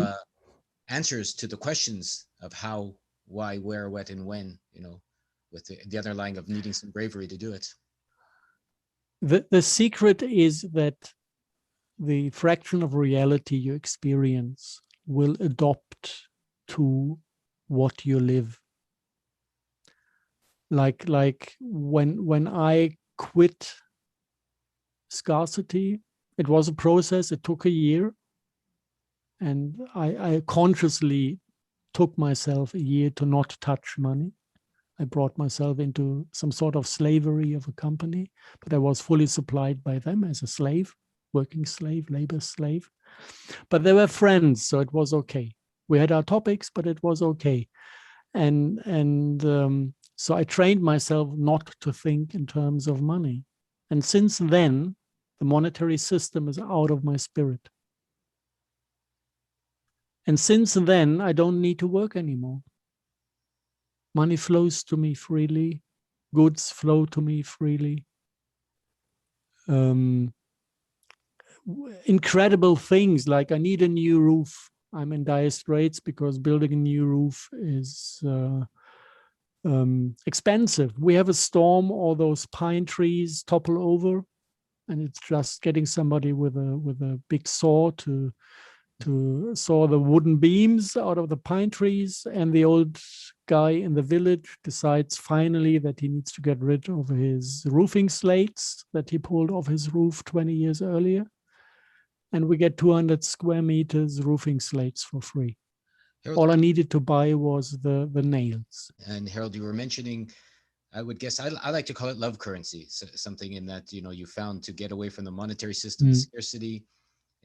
answers to the questions of how, why, where, what, and when, you know, with the underlying of needing some bravery to do it. The secret is that the fraction of reality you experience will adopt to what you live. Like when I quit scarcity, it was a process. It took a year, and I consciously took myself a year to not touch money. I brought myself into some sort of slavery of a company, but I was fully supplied by them as a slave, working slave, labor slave. But they were friends, so it was okay. We had our topics, but it was okay. And so I trained myself not to think in terms of money. And since then, the monetary system is out of my spirit. And since then, I don't need to work anymore. Money flows to me freely. Goods flow to me freely. Incredible things, like I need a new roof. I'm in dire straits because building a new roof is expensive. We have a storm, all those pine trees topple over, and it's just getting somebody with a big saw to saw the wooden beams out of the pine trees, and the old guy in the village decides finally that he needs to get rid of his roofing slates that he pulled off his roof 20 years earlier, and we get 200 square meters roofing slates for free. Harold, all I needed to buy was the nails. And Harold, you were mentioning, I would guess, I like to call it love currency, so something in that, you know, you found to get away from the monetary system scarcity,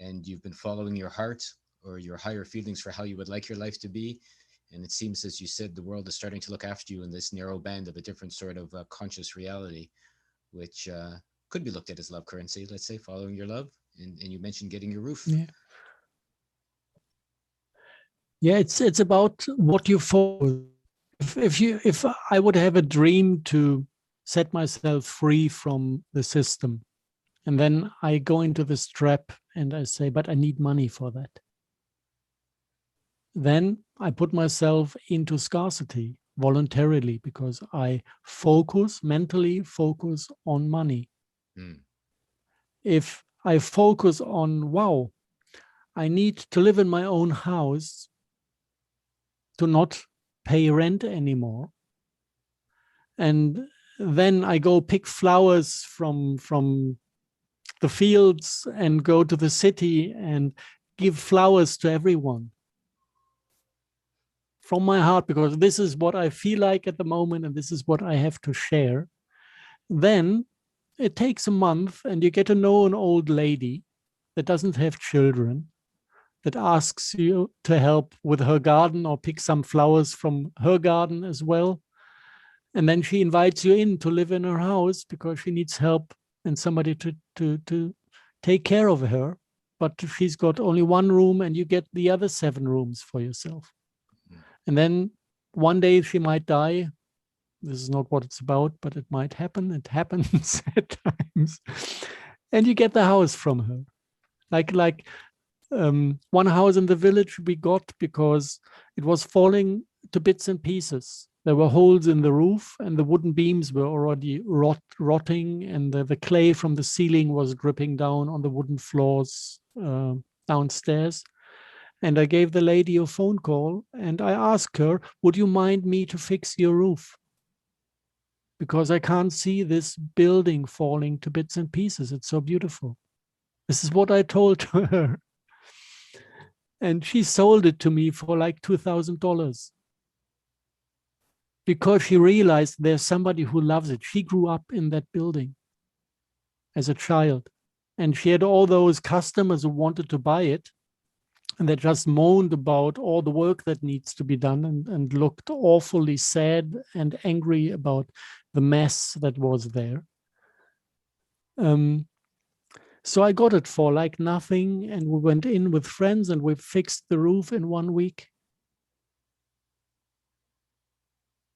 and you've been following your heart or your higher feelings for how you would like your life to be. And it seems, as you said, the world is starting to look after you in this narrow band of a different sort of conscious reality, which could be looked at as love currency, let's say, following your love. And you mentioned getting your roof. Yeah, it's about what you focus. If I would have a dream to set myself free from the system, and then I go into this trap and I say, but I need money for that. Then I put myself into scarcity voluntarily because I mentally focus on money. If I focus on, wow, I need to live in my own house to not pay rent anymore, and then I go pick flowers from the fields and go to the city and give flowers to everyone from my heart, because this is what I feel like at the moment and this is what I have to share. Then it takes a month and you get to know an old lady that doesn't have children, that asks you to help with her garden or pick some flowers from her garden as well. And then she invites you in to live in her house because she needs help and somebody to take care of her. But she's got only one room and you get the other 7 rooms for yourself. And then one day she might die. This is not what it's about, but it might happen. It happens at times. And you get the house from her. Like One house in the village we got because it was falling to bits and pieces. There were holes in the roof and the wooden beams were already rotting, and the clay from the ceiling was dripping down on the wooden floors downstairs. And I gave the lady a phone call and I asked her, would you mind me to fix your roof? Because I can't see this building falling to bits and pieces. It's so beautiful. This is what I told her. And she sold it to me for like $2,000 because she realized there's somebody who loves it. She grew up in that building as a child, and she had all those customers who wanted to buy it, and they just moaned about all the work that needs to be done and looked awfully sad and angry about the mess that was there. So I got it for like nothing, and we went in with friends and we fixed the roof in 1 week.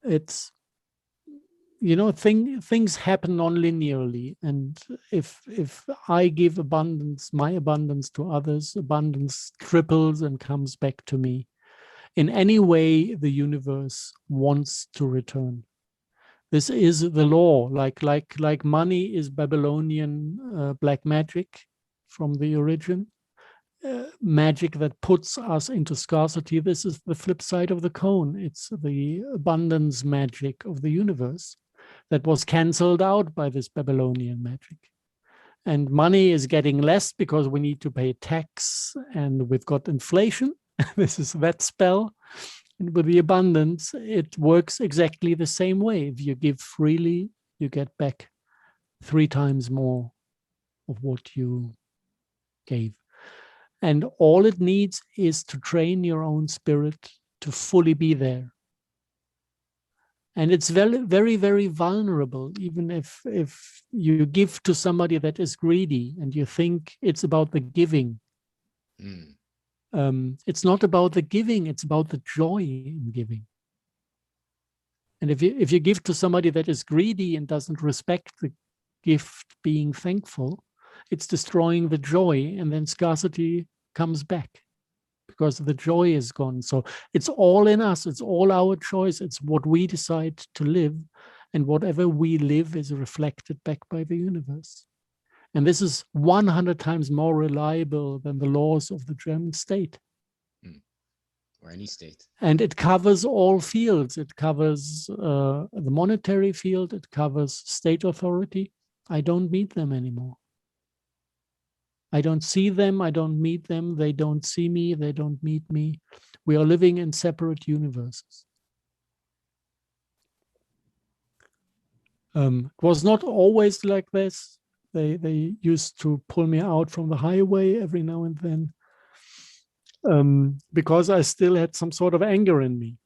It's, you know, things happen non-linearly, and if I give abundance, my abundance to others, abundance triples and comes back to me. In any way, the universe wants to return. This is the law, like money is Babylonian black magic from the origin, magic that puts us into scarcity. This is the flip side of the cone. It's the abundance magic of the universe that was canceled out by this Babylonian magic. And money is getting less because we need to pay tax, and we've got inflation. This is that spell. And with the abundance, it works exactly the same way. If you give freely, you get back 3 times more of what you gave. And all it needs is to train your own spirit to fully be there. And it's very, very, very vulnerable, even if you give to somebody that is greedy and you think it's about the giving. It's not about the giving, it's about the joy in giving. And if you give to somebody that is greedy and doesn't respect the gift being thankful, it's destroying the joy, and then scarcity comes back because the joy is gone. So it's all in us, it's all our choice, it's what we decide to live, and whatever we live is reflected back by the universe. And this is 100 times more reliable than the laws of the German state. Or any state. And it covers all fields. It covers the monetary field. It covers state authority. I don't meet them anymore. I don't see them. I don't meet them. They don't see me. They don't meet me. We are living in separate universes. It was not always like this. They used to pull me out from the highway every now and then, because I still had some sort of anger in me.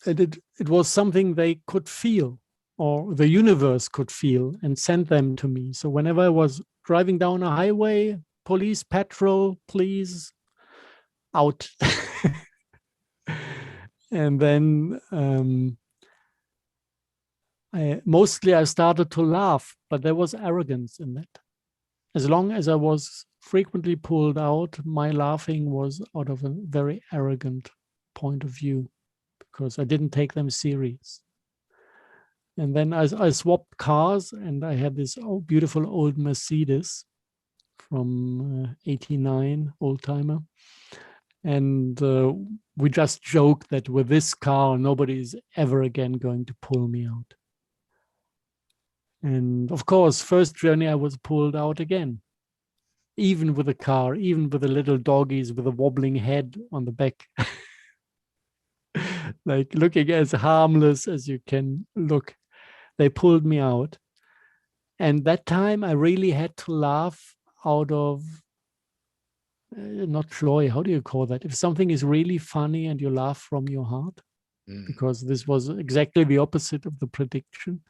And it was something they could feel, or the universe could feel, and sent them to me. So whenever I was driving down a highway, police, patrol, please, out. And then I started to laugh, but there was arrogance in that. As long as I was frequently pulled out, my laughing was out of a very arrogant point of view, because I didn't take them serious. And then I swapped cars, and I had this beautiful old Mercedes from 89, old timer. And we just joked that with this car, nobody is ever again going to pull me out. And of course, first journey I was pulled out again, even with a car, even with the little doggies with a wobbling head on the back. Like looking as harmless as you can look. They pulled me out. And that time I really had to laugh out of, not joy, how do you call that? If something is really funny and you laugh from your heart, because this was exactly the opposite of the prediction.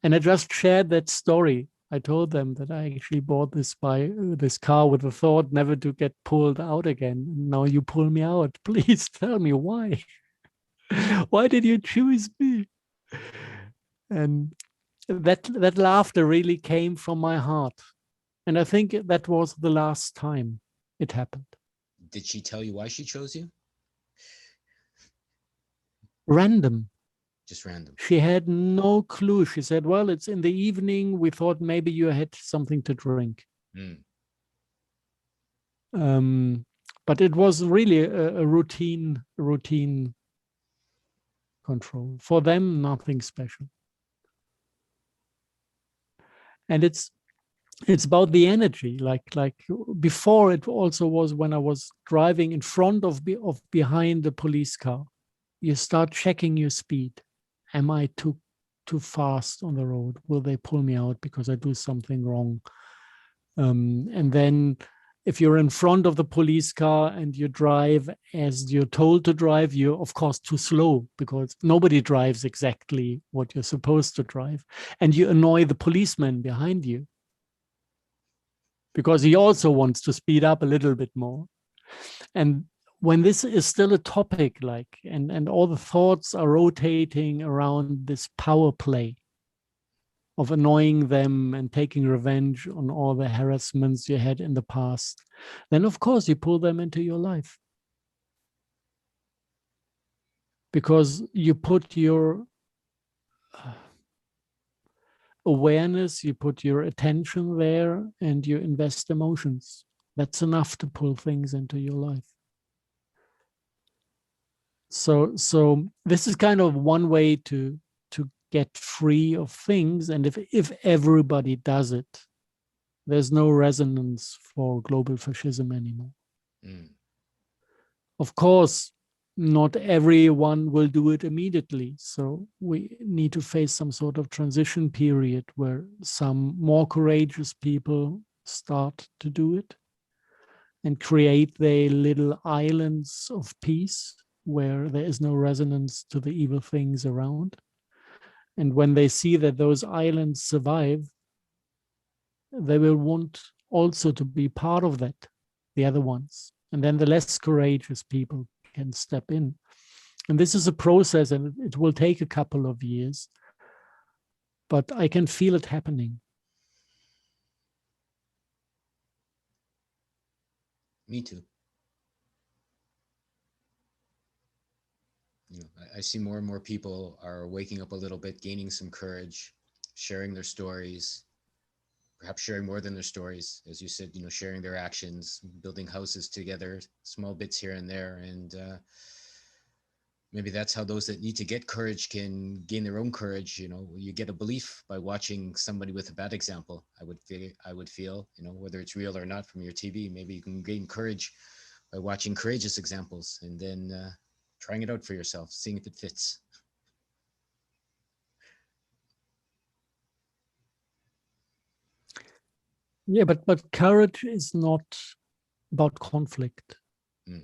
And I just shared that story. I told them that I actually bought this car with the thought never to get pulled out again. Now you pull me out. Please tell me why. Why did you choose me? And that laughter really came from my heart. And I think that was the last time it happened. Did she tell you why she chose you? Random. Just random. She had no clue. She said, well, it's in the evening. We thought maybe you had something to drink. But it was really a routine control. For them, nothing special. And it's about the energy. Like before, it also was when I was driving in front of behind the police car. You start checking your speed. Am I too fast on the road? Will they pull me out because I do something wrong? And then if you're in front of the police car and you drive as you're told to drive, you're of course too slow because nobody drives exactly what you're supposed to drive. And you annoy the policeman behind you because he also wants to speed up a little bit more. And when this is still a topic, and all the thoughts are rotating around this power play of annoying them and taking revenge on all the harassments you had in the past, then of course you pull them into your life. Because you put your awareness, you put your attention there, and you invest emotions. That's enough to pull things into your life. So this is kind of one way to get free of things. And if everybody does it, there's no resonance for global fascism anymore. Of course, not everyone will do it immediately. So we need to face some sort of transition period where some more courageous people start to do it and create their little islands of peace where there is no resonance to the evil things around. And when they see that those islands survive, they will want also to be part of that, the other ones. And then the less courageous people can step in. And this is a process, and it will take a couple of years, but I can feel it happening. Me too. I see more and more people are waking up a little bit, gaining some courage, sharing their stories, perhaps sharing more than their stories, as you said, sharing their actions, building houses together, small bits here and there. And maybe that's how those that need to get courage can gain their own courage. You get a belief by watching somebody with a bad example. I would feel, whether it's real or not from your TV, maybe you can gain courage by watching courageous examples and then trying it out for yourself, seeing if it fits. Yeah, but courage is not about conflict.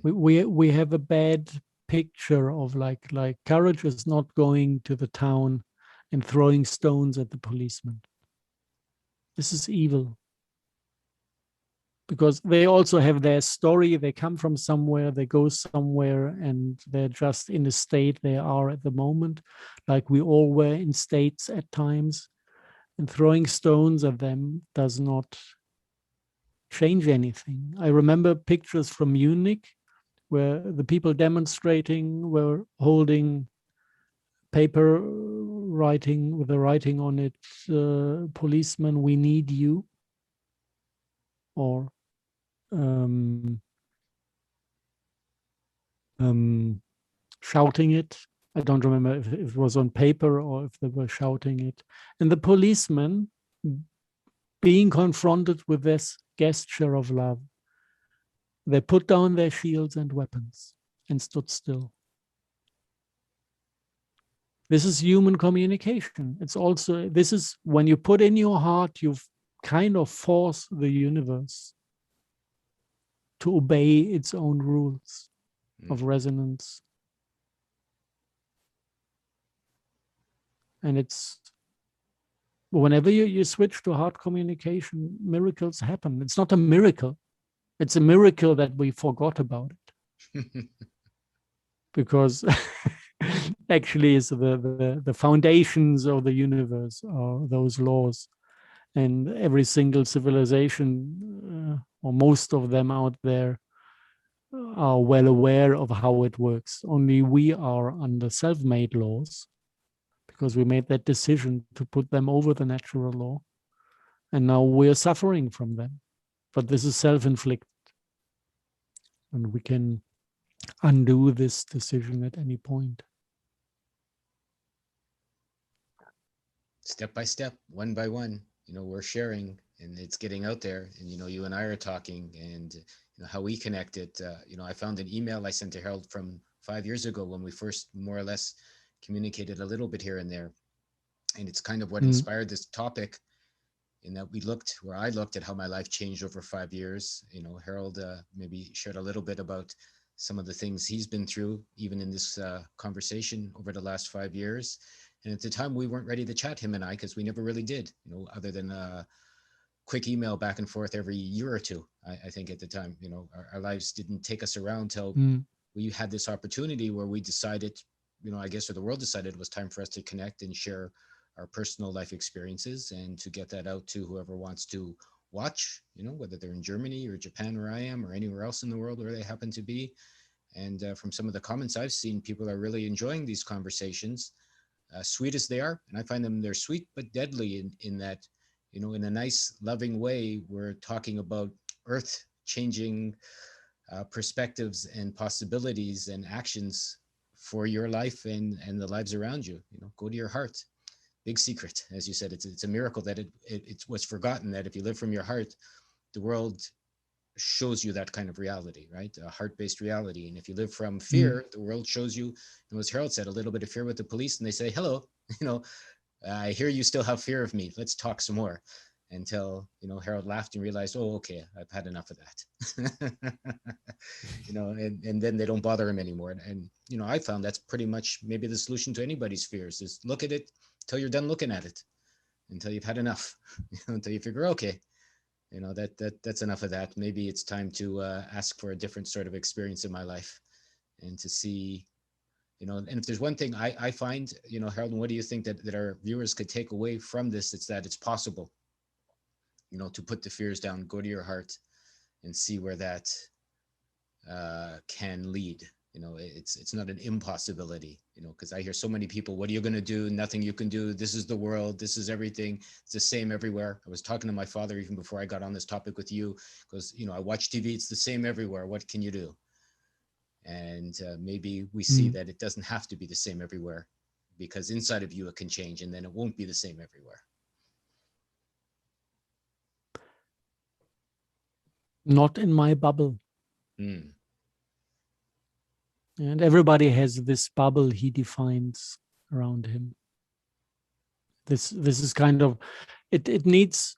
We have a bad picture of like courage is not going to the town and throwing stones at the policeman. This is evil. Because they also have their story, they come from somewhere, they go somewhere, and they're just in the state they are at the moment, like we all were in states at times, and throwing stones at them does not change anything. I remember pictures from Munich where the people demonstrating were holding paper writing with the writing on it, policeman, we need you, or shouting it. I don't remember if it was on paper or if they were shouting it. And the policemen, being confronted with this gesture of love, they put down their shields and weapons and stood still. This is human communication. It's also, this is when you put in your heart, you kind of force the universe to obey its own rules of resonance. And it's, whenever you switch to heart communication, miracles happen. It's not a miracle. It's a miracle that we forgot about it. Because actually it's the foundations of the universe are those laws. And every single civilization, or most of them out there, are well aware of how it works. Only we are under self-made laws, because we made that decision to put them over the natural law. And now we're suffering from them. But this is self-inflicted. And we can undo this decision at any point. Step by step, one by one, we're sharing, and it's getting out there. And, you and I are talking, and how we connected. I found an email I sent to Harald from 5 years ago when we first more or less communicated a little bit here and there. And it's kind of what inspired this topic, in that I looked at how my life changed over 5 years. Harald maybe shared a little bit about some of the things he's been through, even in this conversation over the last 5 years. And at the time, we weren't ready to chat, him and I, because we never really did, other than a quick email back and forth every year or two. I think at the time, our lives didn't take us around till we had this opportunity where we decided, I guess, or the world decided it was time for us to connect and share our personal life experiences, and to get that out to whoever wants to watch, whether they're in Germany or Japan where I am, or anywhere else in the world where they happen to be. And from some of the comments I've seen, people are really enjoying these conversations, sweet as they are. And I find they're sweet but deadly in that, in a nice, loving way, we're talking about earth-changing perspectives and possibilities and actions for your life and the lives around you. Go to your heart. Big secret, as you said. It's a miracle that it's what's forgotten, that if you live from your heart, the world shows you that kind of reality, right? A heart-based reality. And if you live from fear, the world shows you, as Harald said, a little bit of fear with the police, and they say, hello, I hear you still have fear of me. Let's talk some more. Until, Harald laughed and realized, oh, okay, I've had enough of that. And then they don't bother him anymore. And, I found that's pretty much maybe the solution to anybody's fears, is look at it till you're done looking at it, until you've had enough, until you figure, okay, that's enough of that. Maybe it's time to ask for a different sort of experience in my life, and to see, and if there's one thing I find, Harold, what do you think that our viewers could take away from this? It's that it's possible, to put the fears down, go to your heart, and see where that can lead. It's not an impossibility, because I hear so many people, what are you going to do? Nothing you can do. This is the world. This is everything. It's the same everywhere. I was talking to my father even before I got on this topic with you, because, I watch TV. It's the same everywhere. What can you do? And maybe we see that it doesn't have to be the same everywhere, because inside of you, it can change, and then it won't be the same everywhere. Not in my bubble. And everybody has this bubble he defines around him. This is kind of, it needs,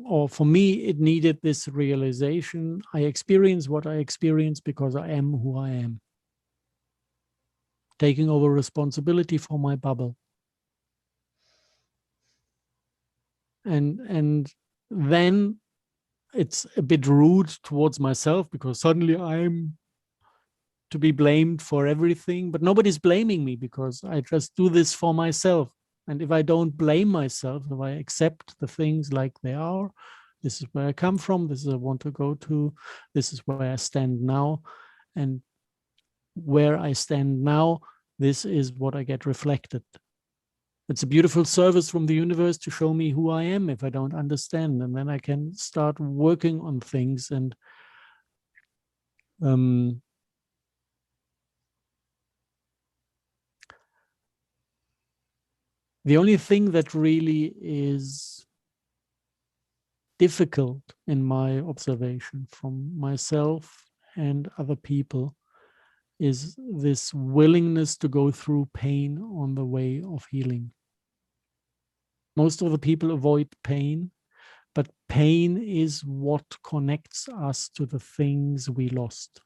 or for me, it needed this realization. I experience what I experience because I am who I am. Taking over responsibility for my bubble. And then it's a bit rude towards myself, because suddenly I'm to be blamed for everything, but nobody's blaming me, because I just do this for myself. And if I don't blame myself, if I accept the things like they are, this is where I come from, this is where I want to go to, this is where I stand now, and where I stand now, this is what I get reflected. It's a beautiful service from the universe to show me who I am if I don't understand, and then I can start working on things. And the only thing that really is difficult in my observation from myself and other people is this willingness to go through pain on the way of healing. Most of the people avoid pain, but pain is what connects us to the things we lost.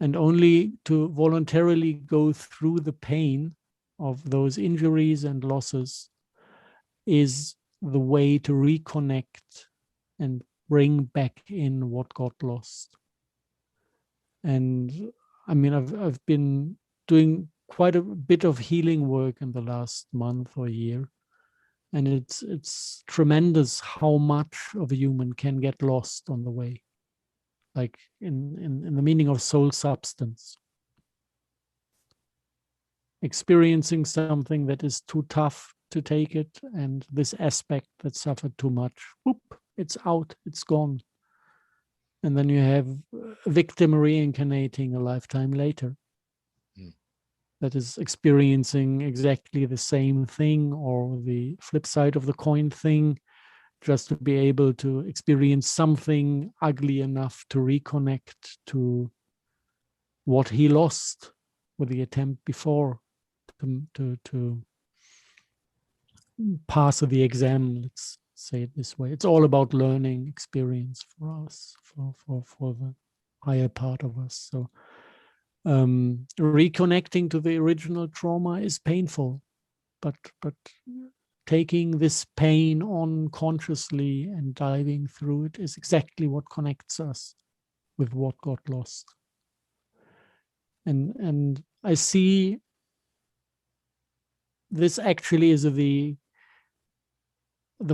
And only to voluntarily go through the pain of those injuries and losses is the way to reconnect and bring back in what got lost. And I mean, I've been doing quite a bit of healing work in the last month or year. And it's tremendous how much of a human can get lost on the way, like in the meaning of soul substance. Experiencing something that is too tough to take it, and this aspect that suffered too much, whoop, it's out, it's gone. And then you have a victim reincarnating a lifetime later that is experiencing exactly the same thing, or the flip side of the coin thing, just to be able to experience something ugly enough to reconnect to what he lost with the attempt before to pass the exam, let's say it this way. It's all about learning experience for us, for the higher part of us. So reconnecting to the original trauma is painful, but taking this pain on consciously and diving through it is exactly what connects us with what got lost. And I see this actually is the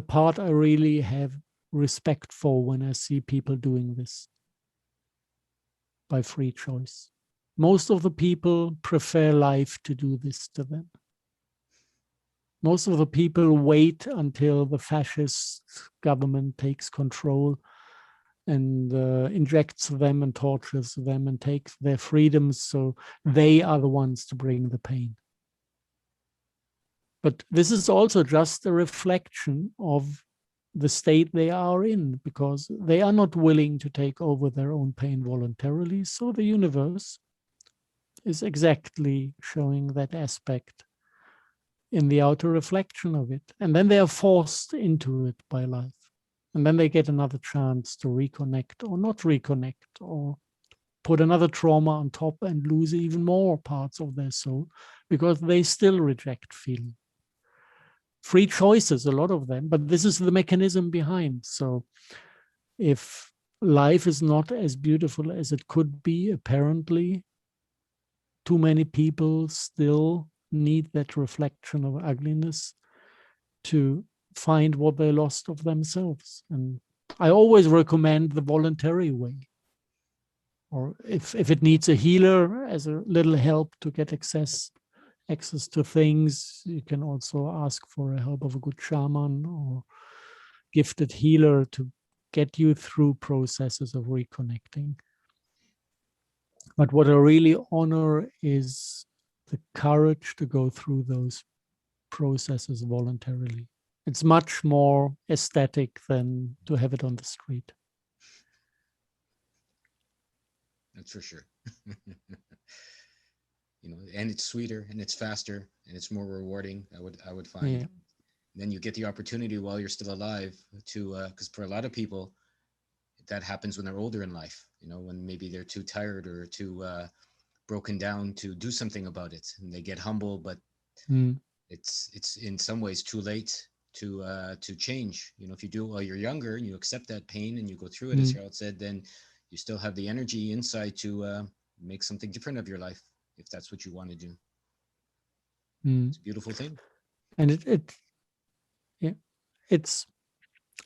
part I really have respect for when I see people doing this by free choice. Most of the people prefer life to do this to them. Most of the people wait until the fascist government takes control and injects them and tortures them and takes their freedoms, so they are the ones to bring the pain. But this is also just a reflection of the state they are in, because they are not willing to take over their own pain voluntarily. So the universe is exactly showing that aspect in the outer reflection of it. And then they are forced into it by life. And then they get another chance to reconnect or not reconnect, or put another trauma on top and lose even more parts of their soul, because they still reject feeling. Free choices, a lot of them, but this is the mechanism behind. So if life is not as beautiful as it could be, apparently, too many people still need that reflection of ugliness to find what they lost of themselves. And I always recommend the voluntary way. Or if it needs a healer as a little help to get access to things, you can also ask for the help of a good shaman or gifted healer to get you through processes of reconnecting. But what I really honor is the courage to go through those processes voluntarily. It's much more aesthetic than to have it on the street. That's for sure. And it's sweeter and it's faster and it's more rewarding, I would find. Yeah. Then you get the opportunity while you're still alive to, because for a lot of people, that happens when they're older in life, when maybe they're too tired or too broken down to do something about it, and they get humble, but it's in some ways too late to change. If you do it while you're younger and you accept that pain and you go through it, as Harald said, then you still have the energy inside to make something different of your life, if that's what you want to do. It's a beautiful thing. And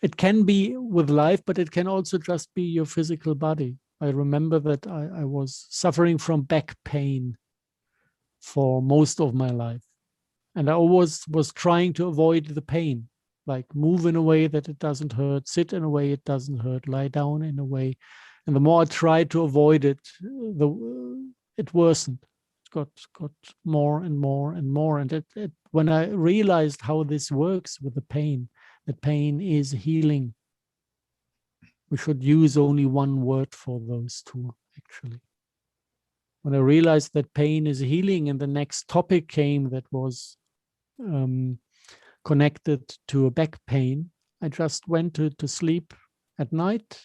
it can be with life, but it can also just be your physical body. I remember that I was suffering from back pain for most of my life. And I always was trying to avoid the pain, like move in a way that it doesn't hurt, sit in a way it doesn't hurt, lie down in a way. And the more I tried to avoid it, it worsened. It got more and more and more. And when I realized how this works with the pain, that pain is healing. We should use only one word for those two, actually. When I realized that pain is healing, and the next topic came that was connected to a back pain, I just went to sleep at night,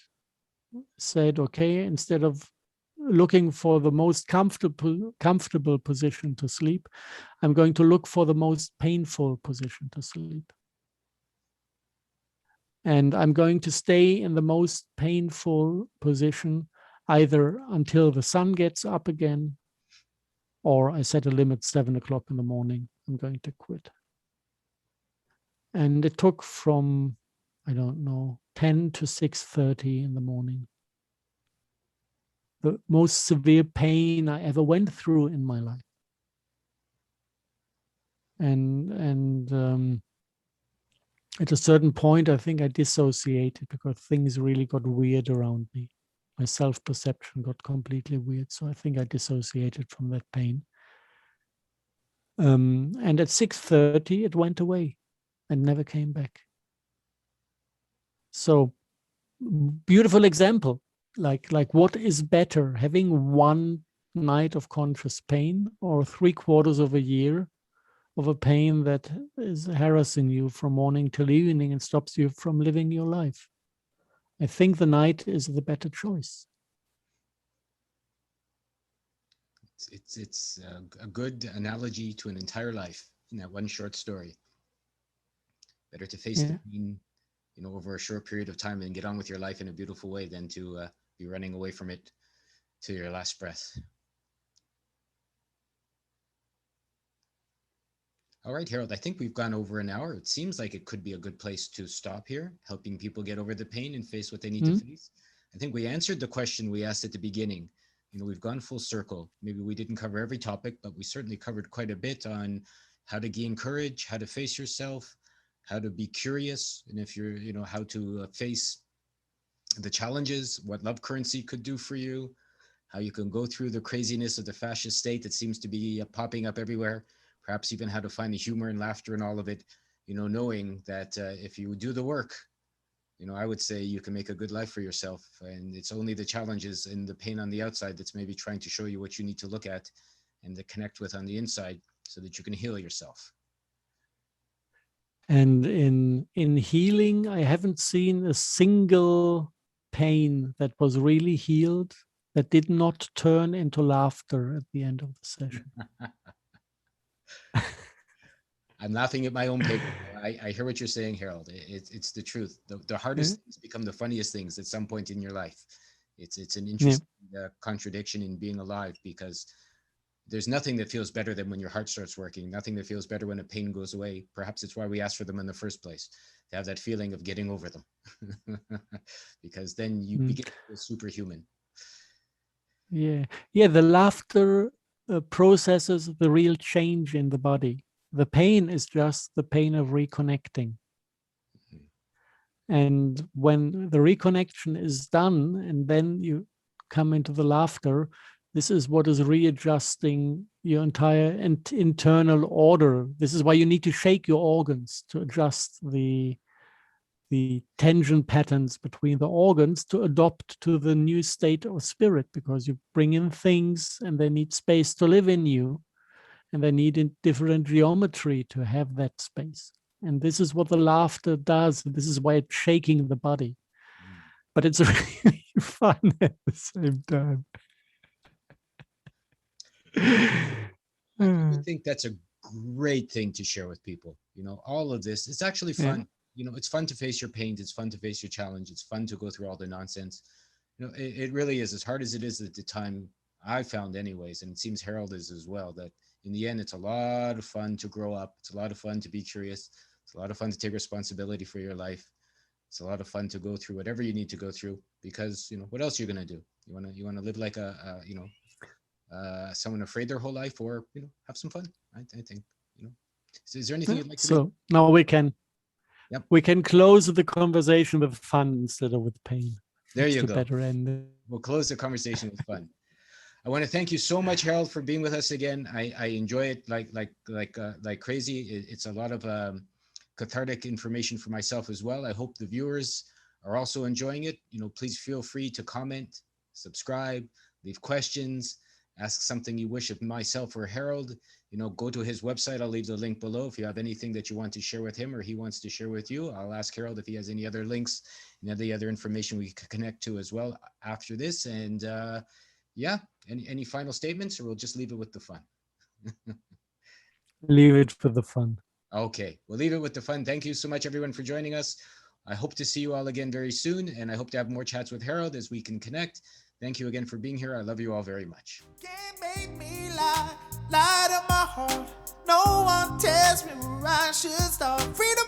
said, okay, instead of looking for the most comfortable position to sleep, I'm going to look for the most painful position to sleep. And I'm going to stay in the most painful position either until the sun gets up again, or I set a limit 7 o'clock in the morning, I'm going to quit. And it took from, I don't know, 10 to 6:30 in the morning. The most severe pain I ever went through in my life. And at a certain point, I think I dissociated because things really got weird around me. My self-perception got completely weird. So I think I dissociated from that pain. And at 6:30, it went away and never came back. So beautiful example. Like what is better, having one night of conscious pain or 3/4 of a year of a pain that is harassing you from morning till evening and stops you from living your life? I think the night is the better choice. It's a good analogy to an entire life in that one short story. Better to face the pain, over a short period of time and get on with your life in a beautiful way than to be running away from it to your last breath. All right, Harald, I think we've gone over an hour. It seems like it could be a good place to stop here, helping people get over the pain and face what they need to face. I think we answered the question we asked at the beginning. We've gone full circle. Maybe we didn't cover every topic, but we certainly covered quite a bit on how to gain courage, how to face yourself, how to be curious, and if you're, how to face the challenges, what love currency could do for you, how you can go through the craziness of the fascist state that seems to be popping up everywhere, perhaps even how to find the humor and laughter in all of it, knowing that if you do the work, I would say you can make a good life for yourself. And it's only the challenges and the pain on the outside that's maybe trying to show you what you need to look at and to connect with on the inside so that you can heal yourself. And in healing, I haven't seen a single pain that was really healed that did not turn into laughter at the end of the session. I'm laughing at my own paper. I hear what you're saying, Harald. It's the truth. The hardest things become the funniest things at some point in your life. It's an interesting contradiction in being alive, because there's nothing that feels better than when your heart starts working, nothing that feels better when a pain goes away. Perhaps it's why we ask for them in the first place, to have that feeling of getting over them, because then you begin to feel superhuman. Yeah, the laughter processes the real change in the body. The pain is just the pain of reconnecting. And when the reconnection is done, and then you come into the laughter, this is what is readjusting your entire internal order. This is why you need to shake your organs to adjust the tension patterns between the organs to adopt to the new state of spirit, because you bring in things and they need space to live in you, and they need a different geometry to have that space. And this is what the laughter does. This is why it's shaking the body. But it's really fun at the same time. I think that's a great thing to share with people. All of this, it's actually fun. It's fun to face your pains. It's fun to face your challenge. It's fun to go through all the nonsense. It really is, as hard as it is at the time, I found anyways, and it seems Harald is as well, that in the end, it's a lot of fun to grow up. It's a lot of fun to be curious. It's a lot of fun to take responsibility for your life. It's a lot of fun to go through whatever you need to go through, because, what else are you going to do? You want to live like someone afraid their whole life, or, have some fun. I think, is there anything you'd like to do? So now we can close the conversation with fun instead of with pain. There you go. Better end. We'll close the conversation with fun. I want to thank you so much, Harald, for being with us again. I enjoy it like crazy. It's a lot of cathartic information for myself as well. I hope the viewers are also enjoying it. Please feel free to comment, subscribe, leave questions, ask something you wish of myself or Harald. Go to his website. I'll leave the link below. If you have anything that you want to share with him or he wants to share with you, I'll ask Harald if he has any other links and any other information we could connect to as well after this. And any final statements, or we'll just leave it with the fun? Leave it for the fun. Okay, we'll leave it with the fun. Thank you so much, everyone, for joining us. I hope to see you all again very soon, and I hope to have more chats with Harald as we can connect. Thank you again for being here. I love you all very much. Can't make me lie to my heart. No one tells me where I should start. Freedom